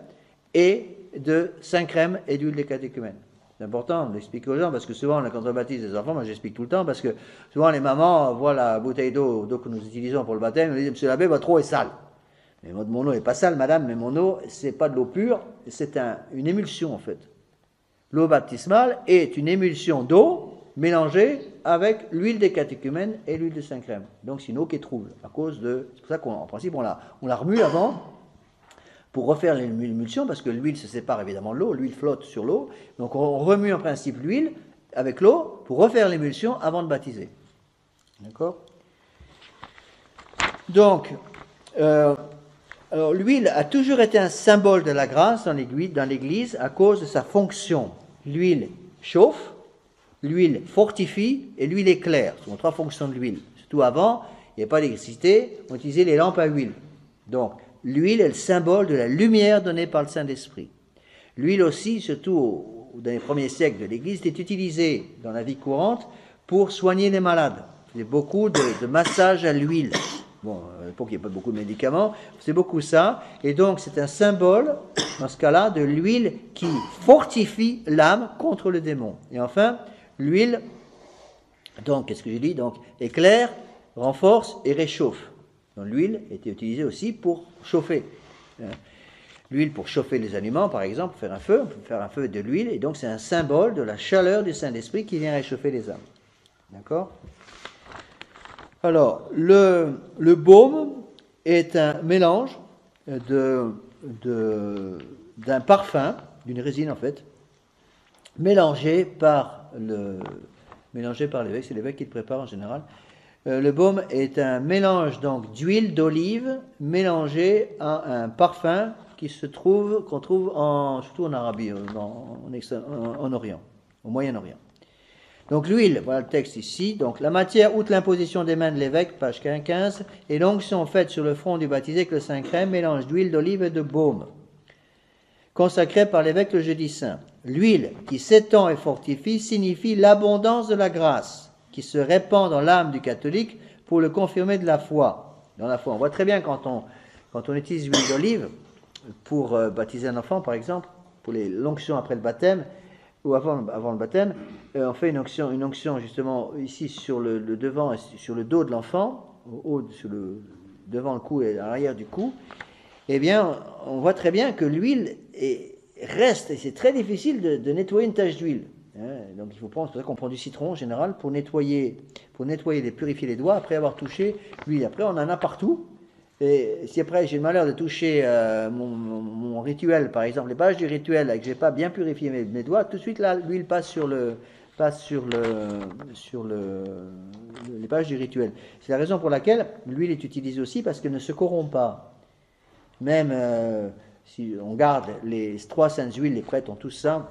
et de saint crème et d'huile des catéchumènes. C'est important de l'expliquer aux gens parce que souvent, quand on baptise les enfants, moi j'explique tout le temps parce que souvent les mamans voient la bouteille d'eau que nous utilisons pour le baptême et disent Monsieur l'abbé, votre eau est sale. Mais mon eau n'est pas sale, madame, mais mon eau, c'est pas de l'eau pure, c'est une émulsion en fait. L'eau baptismale est une émulsion d'eau mélangée avec l'huile des catéchumènes et l'huile de saint crème. Donc c'est une eau qui est trouble à cause de. C'est pour ça qu'en principe on la remue avant pour refaire l'émulsion parce que l'huile se sépare évidemment de l'eau, l'huile flotte sur l'eau. Donc on remue en principe l'huile avec l'eau pour refaire l'émulsion avant de baptiser. D'accord ? Donc, alors l'huile a toujours été un symbole de la grâce dans l'Église à cause de sa fonction. L'huile chauffe, l'huile fortifie et l'huile éclaire. Ce sont trois fonctions de l'huile. Surtout avant, il n'y avait pas d'électricité, on utilisait les lampes à huile. Donc, l'huile est le symbole de la lumière donnée par le Saint-Esprit. L'huile aussi, surtout dans les premiers siècles de l'Église, était utilisée dans la vie courante pour soigner les malades. Il y a beaucoup de massages à l'huile. Bon, à l'époque, il n'y a pas beaucoup de médicaments, c'est beaucoup ça. Et donc, c'est un symbole, dans ce cas-là, de l'huile qui fortifie l'âme contre le démon. Et enfin, l'huile, donc, qu'est-ce que j'ai dit ? Donc, éclaire, renforce et réchauffe. Donc, l'huile était utilisée aussi pour chauffer. L'huile pour chauffer les aliments, par exemple, faire un feu, on peut faire un feu de l'huile, et donc c'est un symbole de la chaleur du Saint-Esprit qui vient réchauffer les âmes. D'accord ? Alors, le baume est un mélange d'un parfum, d'une résine en fait, mélangé par l'évêque, c'est l'évêque qui le prépare en général. Le baume est un mélange donc d'huile d'olive mélangée à un parfum qu'on trouve surtout en Arabie, en Orient, au Moyen-Orient. Donc l'huile, voilà le texte ici. Donc la matière, outre l'imposition des mains de l'évêque, page 15, et l'onction faite sur le front du baptisé avec le saint crème, mélange d'huile d'olive et de baume, consacré par l'évêque le jeudi saint. L'huile qui s'étend et fortifie signifie l'abondance de la grâce qui se répand dans l'âme du catholique pour le confirmer de la foi. Dans la foi, on voit très bien quand on utilise l'huile d'olive pour baptiser un enfant, par exemple, pour l'onction après le baptême, ou avant le baptême, on fait une onction justement ici sur le devant et sur le dos de l'enfant, devant le cou et à l'arrière du cou. Eh bien, on voit très bien que l'huile reste, et c'est très difficile de nettoyer une tache d'huile. Donc il faut prendre, c'est pour ça qu'on prend du citron en général pour nettoyer et purifier les doigts après avoir touché l'huile. Après, on en a partout. Et si après j'ai le malheur de toucher mon rituel, par exemple, les pages du rituel, et que j'ai pas bien purifié mes doigts, tout de suite là, l'huile passe sur les pages du rituel. C'est la raison pour laquelle l'huile est utilisée aussi parce qu'elle ne se corrompt pas. Même si on garde les 3 saintes huiles, les prêtres ont tous ça.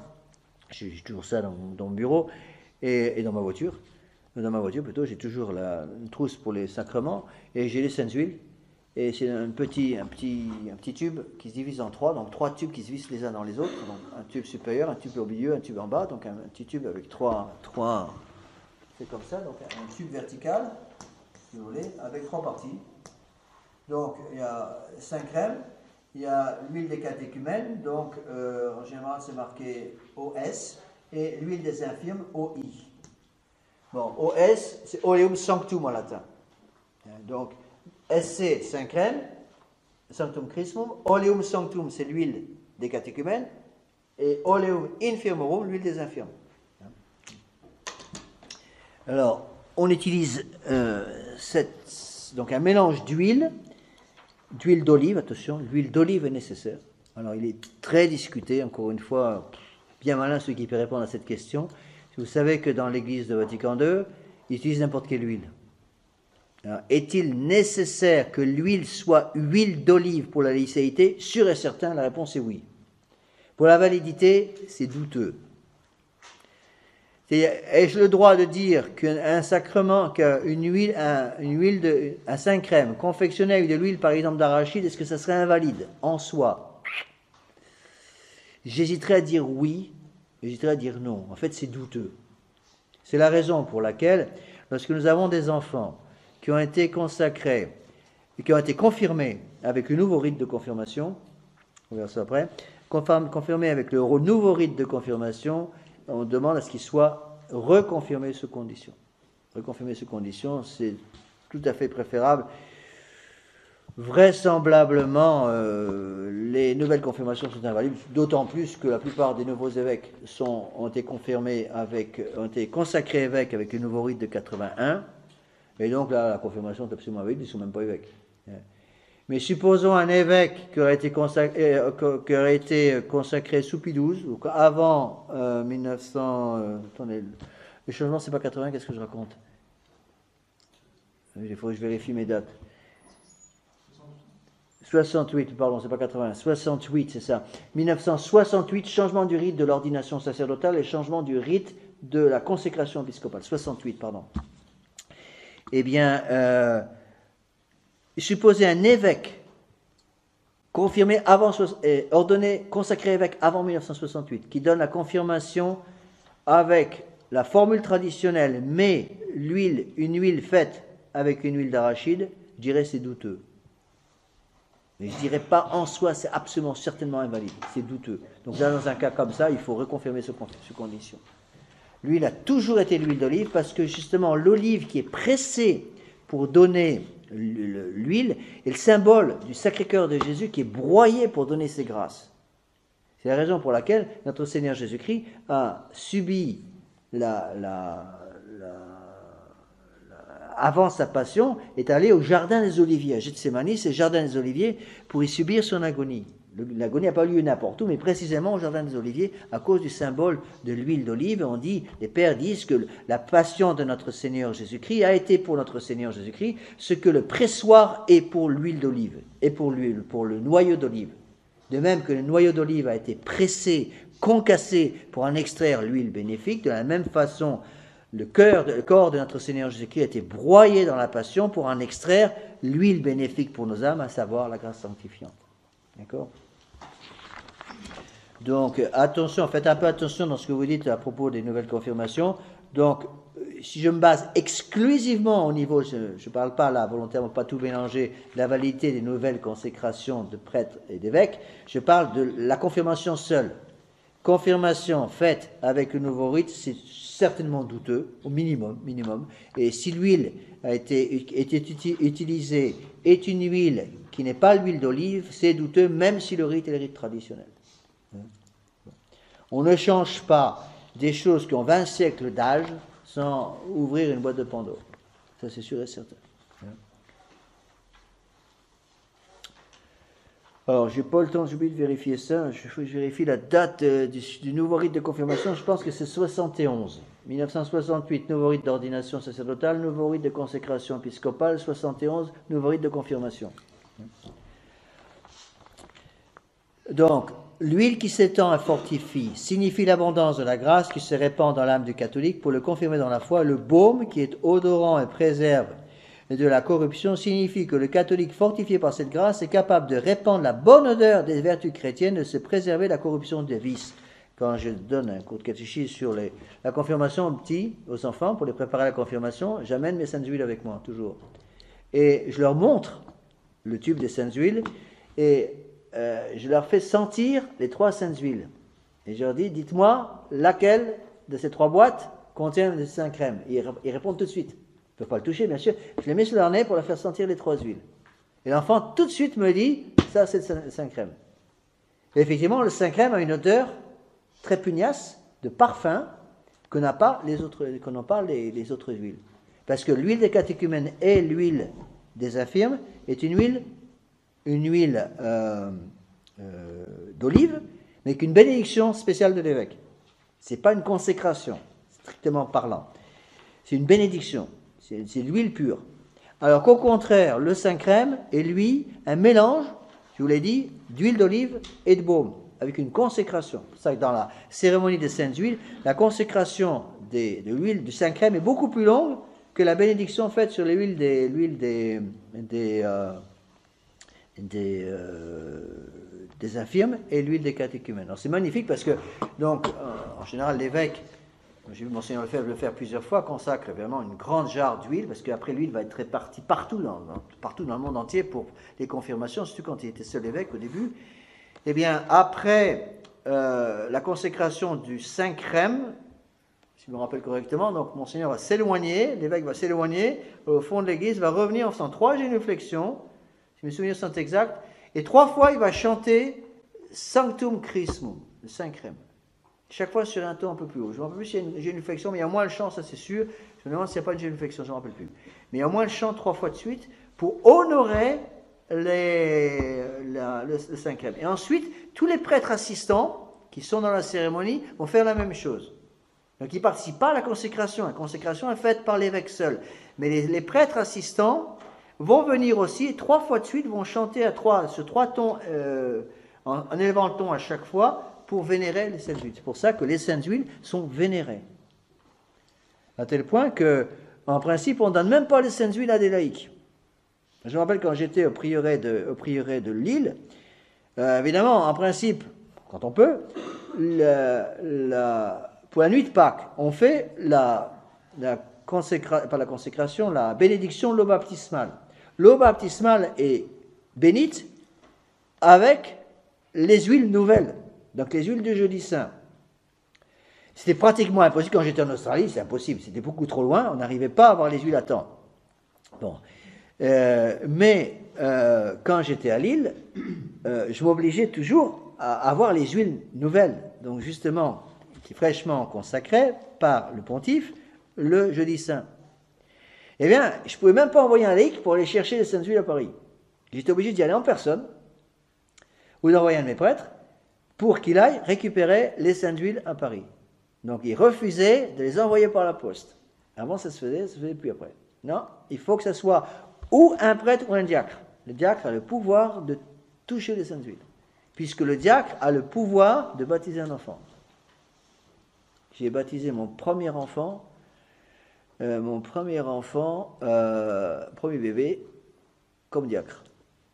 J'ai toujours ça dans mon bureau et dans ma voiture. Dans ma voiture plutôt, j'ai toujours une trousse pour les sacrements et j'ai les saintes huiles. Et c'est un petit tube qui se divise en trois, donc 3 tubes qui se vissent les uns dans les autres. Donc un tube supérieur, un tube au milieu, un tube en bas, donc un petit tube avec trois c'est comme ça, donc un tube vertical, si vous voulez, avec 3 parties. Donc il y a 5 crèmes, il y a l'huile des catéchumènes, donc en général c'est marqué OS, et l'huile des infirmes OI. Bon, OS, c'est Oleum Sanctum en latin. Donc, SC, 5 crèmes, Sanctum Chrismum. Oleum Sanctum, c'est l'huile des catéchumènes. Et Oleum Infirmorum, l'huile des infirmes. Alors, on utilise donc un mélange d'huile d'olive, attention, l'huile d'olive est nécessaire. Alors, il est très discuté, encore une fois, bien malin ceux qui peuvent répondre à cette question. Vous savez que dans l'église de Vatican II, ils utilisent n'importe quelle huile. Est-il nécessaire que l'huile soit huile d'olive pour la laïcité? Sûr et certain, la réponse est oui. Pour la validité, c'est douteux. Ai-je le droit de dire qu'un sacrement, qu'une huile, un 5 crème confectionné avec de l'huile, par exemple d'arachide, est-ce que ça serait invalide en soi? J'hésiterais à dire oui. J'hésiterais à dire non. En fait, c'est douteux. C'est la raison pour laquelle, lorsque nous avons des enfants qui ont été consacrés, et qui ont été confirmés avec le nouveau rite de confirmation, on verra ça après, confirmés avec le nouveau rite de confirmation, on demande à ce qu'ils soient reconfirmés sous condition. Reconfirmés sous condition, c'est tout à fait préférable. Vraisemblablement, les nouvelles confirmations sont invalides, d'autant plus que la plupart des nouveaux évêques ont été consacrés évêques avec le nouveau rite de 81, et donc là, la confirmation est absolument invalide, ils ne sont même pas évêques. Mais supposons un évêque qui aurait été consacré sous Pie XII, donc avant 1900... attendez, le changement, c'est pas 80, qu'est-ce que je raconte? Il faut que je vérifie mes dates. 68, pardon, c'est pas 80, 68, c'est ça. 1968, changement du rite de l'ordination sacerdotale et changement du rite de la consécration épiscopale. 68, pardon. Eh bien, supposez un évêque confirmé avant, ordonné, consacré évêque avant 1968, qui donne la confirmation avec la formule traditionnelle, mais une huile faite avec une huile d'arachide, je dirais c'est douteux. Mais je ne dirais pas en soi, c'est absolument certainement invalide, c'est douteux. Donc là, dans un cas comme ça, il faut reconfirmer sous condition. L'huile a toujours été l'huile d'olive parce que justement l'olive qui est pressée pour donner l'huile est le symbole du Sacré-Cœur de Jésus qui est broyé pour donner ses grâces. C'est la raison pour laquelle notre Seigneur Jésus-Christ a subi avant sa passion, est allé au jardin des Oliviers, à Gethsémani, c'est le jardin des Oliviers, pour y subir son agonie. L'agonie n'a pas lieu n'importe où, mais précisément au jardin des Oliviers, à cause du symbole de l'huile d'olive. Les pères disent que la passion de notre Seigneur Jésus-Christ a été pour notre Seigneur Jésus-Christ ce que le pressoir est pour l'huile d'olive, et pour le noyau d'olive. De même que le noyau d'olive a été pressé, concassé pour en extraire l'huile bénéfique, de la même façon, le corps de notre Seigneur Jésus-Christ a été broyé dans la passion pour en extraire l'huile bénéfique pour nos âmes, à savoir la grâce sanctifiante. D'accord? Donc, attention, faites un peu attention dans ce que vous dites à propos des nouvelles confirmations. Donc, si je me base exclusivement au niveau, je ne parle pas là, volontairement, pas tout mélanger, de la validité des nouvelles consécrations de prêtres et d'évêques, je parle de la confirmation seule. Confirmation faite avec le nouveau rite, c'est certainement douteux, au minimum. Et si l'huile est utilisée est une huile qui n'est pas l'huile d'olive, c'est douteux, même si le rite est le rite traditionnel. On ne change pas des choses qui ont 20 siècles d'âge sans ouvrir une boîte de Pandore. Ça, c'est sûr et certain. Alors, j'ai pas le temps, j'ai oublié de vérifier ça. Je vérifie la date du nouveau rite de confirmation. Je pense que c'est 71. 1968, nouveau rite d'ordination sacerdotale, nouveau rite de consécration épiscopale, 71, nouveau rite de confirmation. Donc, l'huile qui s'étend et fortifie signifie l'abondance de la grâce qui se répand dans l'âme du catholique pour le confirmer dans la foi. Le baume qui est odorant et préserve et de la corruption signifie que le catholique fortifié par cette grâce est capable de répandre la bonne odeur des vertus chrétiennes et de se préserver de la corruption des vices. Quand je donne un cours de catéchisme sur la confirmation aux petits, aux enfants, pour les préparer à la confirmation, j'amène mes saintes huiles avec moi, toujours. Et je leur montre le tube des saintes huiles et je leur fais sentir les 3 saintes huiles. Et je leur dis, dites-moi laquelle de ces 3 boîtes contient le saint crème. Ils répondent tout de suite. Ils ne peuvent pas le toucher, bien sûr. Je les mets sur leur nez pour leur faire sentir les 3 huiles. Et l'enfant tout de suite me dit, ça c'est le saint crème. Et effectivement, le saint crème a une odeur très pugnace, de parfum, que n'ont pas les autres huiles. Parce que l'huile des catéchumènes et l'huile des infirmes est une huile d'olive, mais qu'une bénédiction spéciale de l'évêque. Ce n'est pas une consécration, strictement parlant. C'est une bénédiction, c'est l'huile pure. Alors qu'au contraire, le saint crème est, lui, un mélange, je vous l'ai dit, d'huile d'olive et de baume, avec une consécration. C'est pour ça que dans la cérémonie des saintes huiles, la consécration de l'huile du saint crème est beaucoup plus longue que la bénédiction faite sur l'huile des infirmes et l'huile des catéchumènes. Alors c'est magnifique parce que, donc, en général, l'évêque, j'ai vu Monseigneur Lefebvre le faire plusieurs fois, consacre vraiment une grande jarre d'huile, parce qu'après l'huile va être répartie partout dans le monde entier pour les confirmations, surtout quand il était seul évêque au début. Eh bien, après la consécration du saint crème, si je me rappelle correctement, donc Monseigneur va s'éloigner, l'évêque va s'éloigner, au fond de l'église, va revenir en faisant 3 génuflexions, si mes souvenirs sont exacts, et 3 fois il va chanter Sanctum Chrismum, le saint crème. Chaque fois sur un ton un peu plus haut. Je ne me rappelle plus s'il y a une génuflexion, mais il y a au moins le chant, ça c'est sûr. Je me demande s'il n'y a pas une génuflexion, je ne me rappelle plus. Mais il y a au moins le chant 3 fois de suite pour honorer le saint crème. Et ensuite, tous les prêtres assistants qui sont dans la cérémonie vont faire la même chose. Donc ils ne participent pas à la consécration. La consécration est faite par l'évêque seul. Mais les prêtres assistants vont venir aussi et 3 fois de suite vont chanter sur 3 tons, en élevant le ton à chaque fois, pour vénérer les saintes huiles. C'est pour ça que les saintes huiles sont vénérées. À tel point que, en principe, on ne donne même pas les saintes huiles à des laïcs. Je me rappelle quand j'étais au prieuré de Lille, évidemment, en principe, quand on peut, pour la nuit de Pâques, on fait la bénédiction de l'eau baptismale. L'eau baptismale est bénite avec les huiles nouvelles. Donc les huiles du jeudi saint. C'était pratiquement impossible. Quand j'étais en Australie, c'est impossible. C'était beaucoup trop loin. On n'arrivait pas à avoir les huiles à temps. Bon. Mais quand j'étais à Lille, je m'obligeais toujours à avoir les huiles nouvelles. Donc justement, qui fraîchement consacrées par le pontife le jeudi saint. Eh bien, je ne pouvais même pas envoyer un laïc pour aller chercher les saintes huiles à Paris. J'étais obligé d'y aller en personne ou d'envoyer un de mes prêtres pour qu'il aille récupérer les saintes huiles à Paris. Donc il refusait de les envoyer par la poste. Avant ça se faisait plus après. Non, il faut que ce soit ou un prêtre ou un diacre. Le diacre a le pouvoir de toucher les saintes huiles, puisque le diacre a le pouvoir de baptiser un enfant. J'ai baptisé mon premier enfant, premier bébé, comme diacre.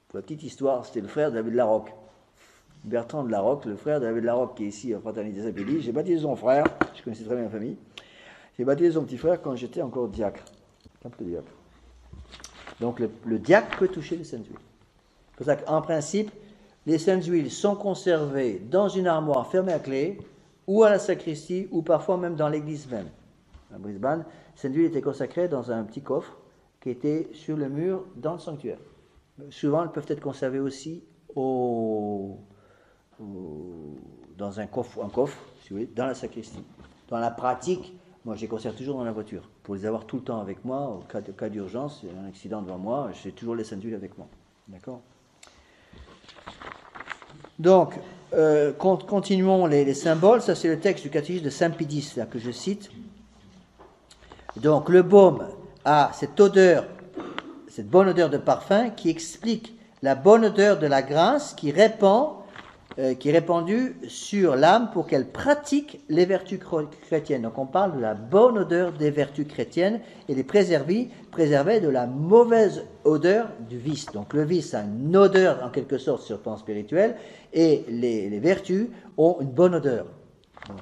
Pour la petite histoire, c'était le frère de David Larocque. Bertrand de Larocque, le frère de David Larocque qui est ici à Fraternité Saint-Pédis. J'ai baptisé son frère, je connaissais très bien la famille. J'ai baptisé son petit frère quand j'étais encore diacre. Donc le diacre peut toucher les saintes huiles. C'est pour ça qu'en principe, les saintes huiles sont conservées dans une armoire fermée à clé, ou à la sacristie, ou parfois même dans l'église même. À Brisbane, les saintes huiles étaient consacrées dans un petit coffre qui était sur le mur dans le sanctuaire. Souvent, elles peuvent être conservées aussi dans un coffre, si vous voulez, dans la sacristie. Dans la pratique, moi je les conserve toujours dans la voiture, pour les avoir tout le temps avec moi, au cas d'urgence, il y a un accident devant moi, j'ai toujours les saintes huiles avec moi. D'accord ? Donc, continuons les symboles, ça c'est le texte du catéchisme de Saint Pédis, là, que je cite. Donc le baume a cette odeur, cette bonne odeur de parfum qui explique la bonne odeur de la grâce qui répand qui est répandu sur l'âme pour qu'elle pratique les vertus chrétiennes. Donc on parle de la bonne odeur des vertus chrétiennes et les préserver de la mauvaise odeur du vice. Donc le vice a une odeur en quelque sorte sur le plan spirituel et les vertus ont une bonne odeur. Bon.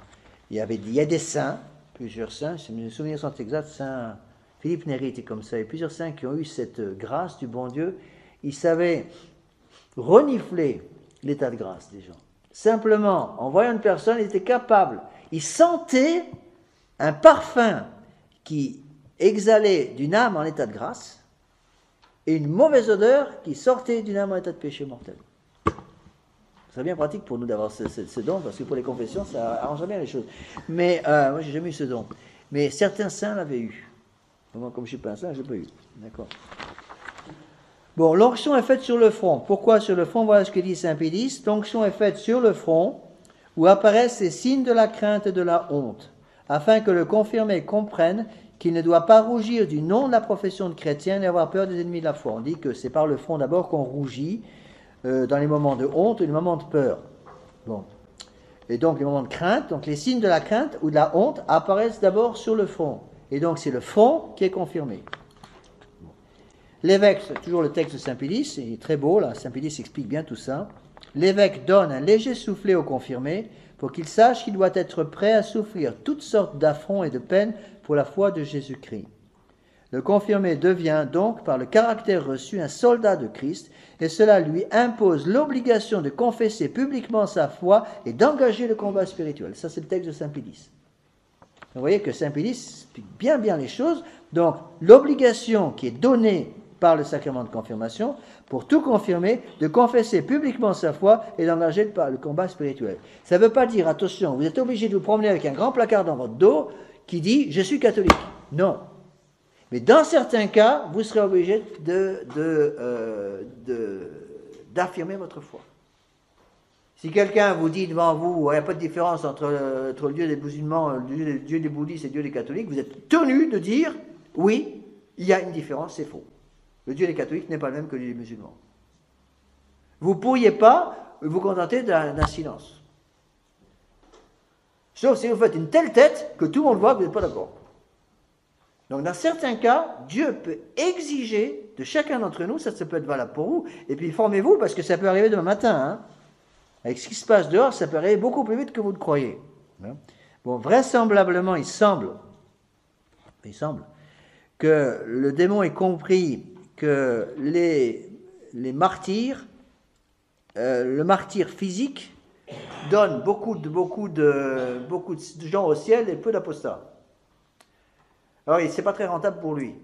Il y a des saints, plusieurs saints, si mes souvenirs sont exacts, Saint Philippe Néri était comme ça, et plusieurs saints qui ont eu cette grâce du bon Dieu, ils savaient renifler l'état de grâce des gens. Simplement, en voyant une personne, ils étaient capables, ils sentaient un parfum qui exhalait d'une âme en état de grâce et une mauvaise odeur qui sortait d'une âme en état de péché mortel. Ce serait bien pratique pour nous d'avoir ce don, parce que pour les confessions, ça arrangerait bien les choses. Mais moi, j'ai jamais eu ce don. Mais certains saints l'avaient eu. Moi, comme je ne suis pas un saint, je n'ai pas eu. D'accord. Bon, l'onction est faite sur le front. Pourquoi sur le front? Voilà ce que dit saint Pédis. L'onction est faite sur le front, où apparaissent les signes de la crainte et de la honte, afin que le confirmé comprenne qu'il ne doit pas rougir du nom de la profession de chrétien et avoir peur des ennemis de la foi. On dit que c'est par le front d'abord qu'on rougit, dans les moments de honte et les moments de peur. Bon. Et donc les moments de crainte, donc les signes de la crainte ou de la honte apparaissent d'abord sur le front. Et donc c'est le front qui est confirmé. L'évêque, c'est toujours le texte de saint Pédis, il est très beau là, saint Pédis explique bien tout ça. L'évêque donne un léger soufflet au confirmé pour qu'il sache qu'il doit être prêt à souffrir toutes sortes d'affronts et de peines pour la foi de Jésus-Christ. Le confirmé devient donc, par le caractère reçu, un soldat de Christ, et cela lui impose l'obligation de confesser publiquement sa foi et d'engager le combat spirituel. Ça, c'est le texte de saint Pédis. Vous voyez que saint Pédis explique bien les choses. Donc, l'obligation qui est donnée par le sacrement de confirmation, pour tout confirmer, de confesser publiquement sa foi et d'engager le combat spirituel. Ça ne veut pas dire, attention, vous êtes obligé de vous promener avec un grand placard dans votre dos qui dit « je suis catholique ». Non. Mais dans certains cas, vous serez obligé d'affirmer votre foi. Si quelqu'un vous dit devant vous, il n'y a pas de différence entre le Dieu des musulmans, le Dieu des bouddhistes et le Dieu des catholiques, vous êtes tenu de dire, oui, il y a une différence, c'est faux. Le Dieu des catholiques n'est pas le même que le Dieu des musulmans. Vous ne pourriez pas vous contenter d'un silence. Sauf si vous faites une telle tête que tout le monde voit que vous n'êtes pas d'accord. Donc dans certains cas, Dieu peut exiger de chacun d'entre nous, ça peut être valable pour vous, et puis formez-vous parce que ça peut arriver demain matin. Hein. Avec ce qui se passe dehors, ça peut arriver beaucoup plus vite que vous le croyez. Bon, vraisemblablement, il semble que le démon ait compris que les martyrs, le martyr physique donne beaucoup de gens au ciel et peu d'apostats. Alors, c'est pas très rentable pour lui.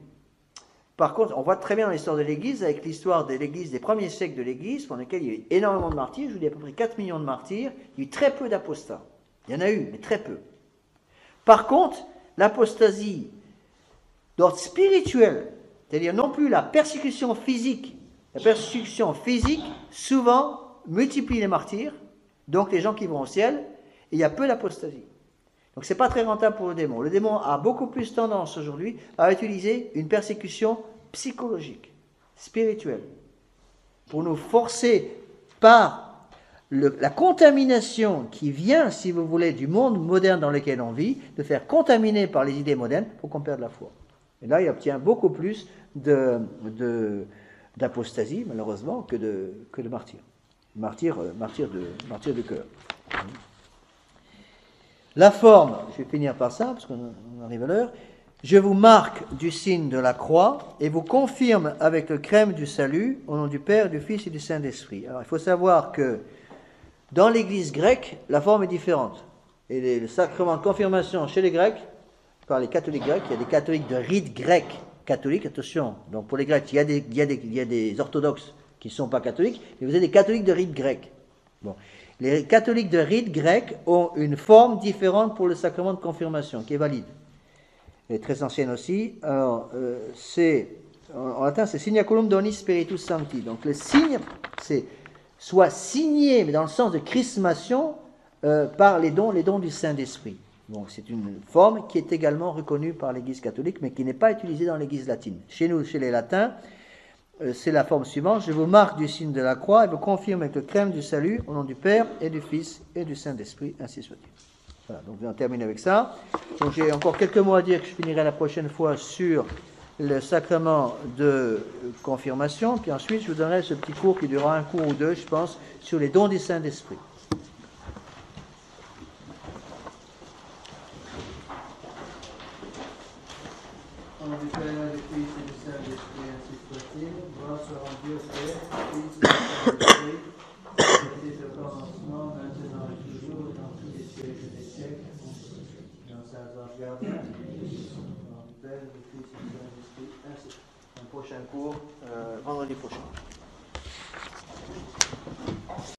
Par contre, on voit très bien dans l'histoire de l'Église, avec l'histoire de l'Église, des premiers siècles de l'Église, pendant lesquels il y a eu énormément de martyrs, je vous dis à peu près 4 millions de martyrs, il y a eu très peu d'apostats. Il y en a eu, mais très peu. Par contre, l'apostasie d'ordre spirituel, c'est-à-dire non plus la persécution physique souvent multiplie les martyrs, donc les gens qui vont au ciel, et il y a peu d'apostasie. Donc ce n'est pas très rentable pour le démon. Le démon a beaucoup plus tendance aujourd'hui à utiliser une persécution psychologique, spirituelle, pour nous forcer par la contamination qui vient, si vous voulez, du monde moderne dans lequel on vit, de faire contaminer par les idées modernes pour qu'on perde la foi. Et là, il obtient beaucoup plus d'apostasie, malheureusement, que de martyrs. Martyrs de cœur. La forme, je vais finir par ça, parce qu'on arrive à l'heure. Je vous marque du signe de la croix et vous confirme avec le crème du salut, au nom du Père, du Fils et du Saint-Esprit. Alors, il faut savoir que dans l'Église grecque, la forme est différente. Et le sacrement de confirmation chez les Grecs, par les catholiques grecs, il y a des catholiques de rite grec catholique, attention. Donc pour les Grecs, il y a des orthodoxes qui ne sont pas catholiques, mais vous avez des catholiques de rite grec. Bon. Les catholiques de rite grec ont une forme différente pour le sacrement de confirmation, qui est valide. Elle est très ancienne aussi. Alors, en latin, c'est signaculum doni spiritus sancti. Donc, le signe, c'est soit signé, mais dans le sens de chrismation, par les dons du Saint-Esprit. Donc, c'est une forme qui est également reconnue par l'Église catholique, mais qui n'est pas utilisée dans l'Église latine. Chez nous, chez les latins, c'est la forme suivante. Je vous marque du signe de la croix et vous confirme avec le crème du salut au nom du Père et du Fils et du Saint-Esprit, ainsi soit-il. Voilà, donc on termine avec ça. Donc j'ai encore quelques mots à dire que je finirai la prochaine fois sur le sacrement de confirmation, puis ensuite je vous donnerai ce petit cours qui durera un cours ou deux, je pense, sur les dons du Saint-Esprit. Au nom du Père, du Fils et du Saint-Esprit, ainsi soit-il. Gloire soit rendue au Père, au Fils et au Saint-Esprit, c'était au commencement, maintenant et toujours, dans tous les siècles des siècles. Dans Saint-Ange Gardien, au nom du Père, du Fils et du Saint-Esprit, ainsi. Un prochain cours, vendredi prochain.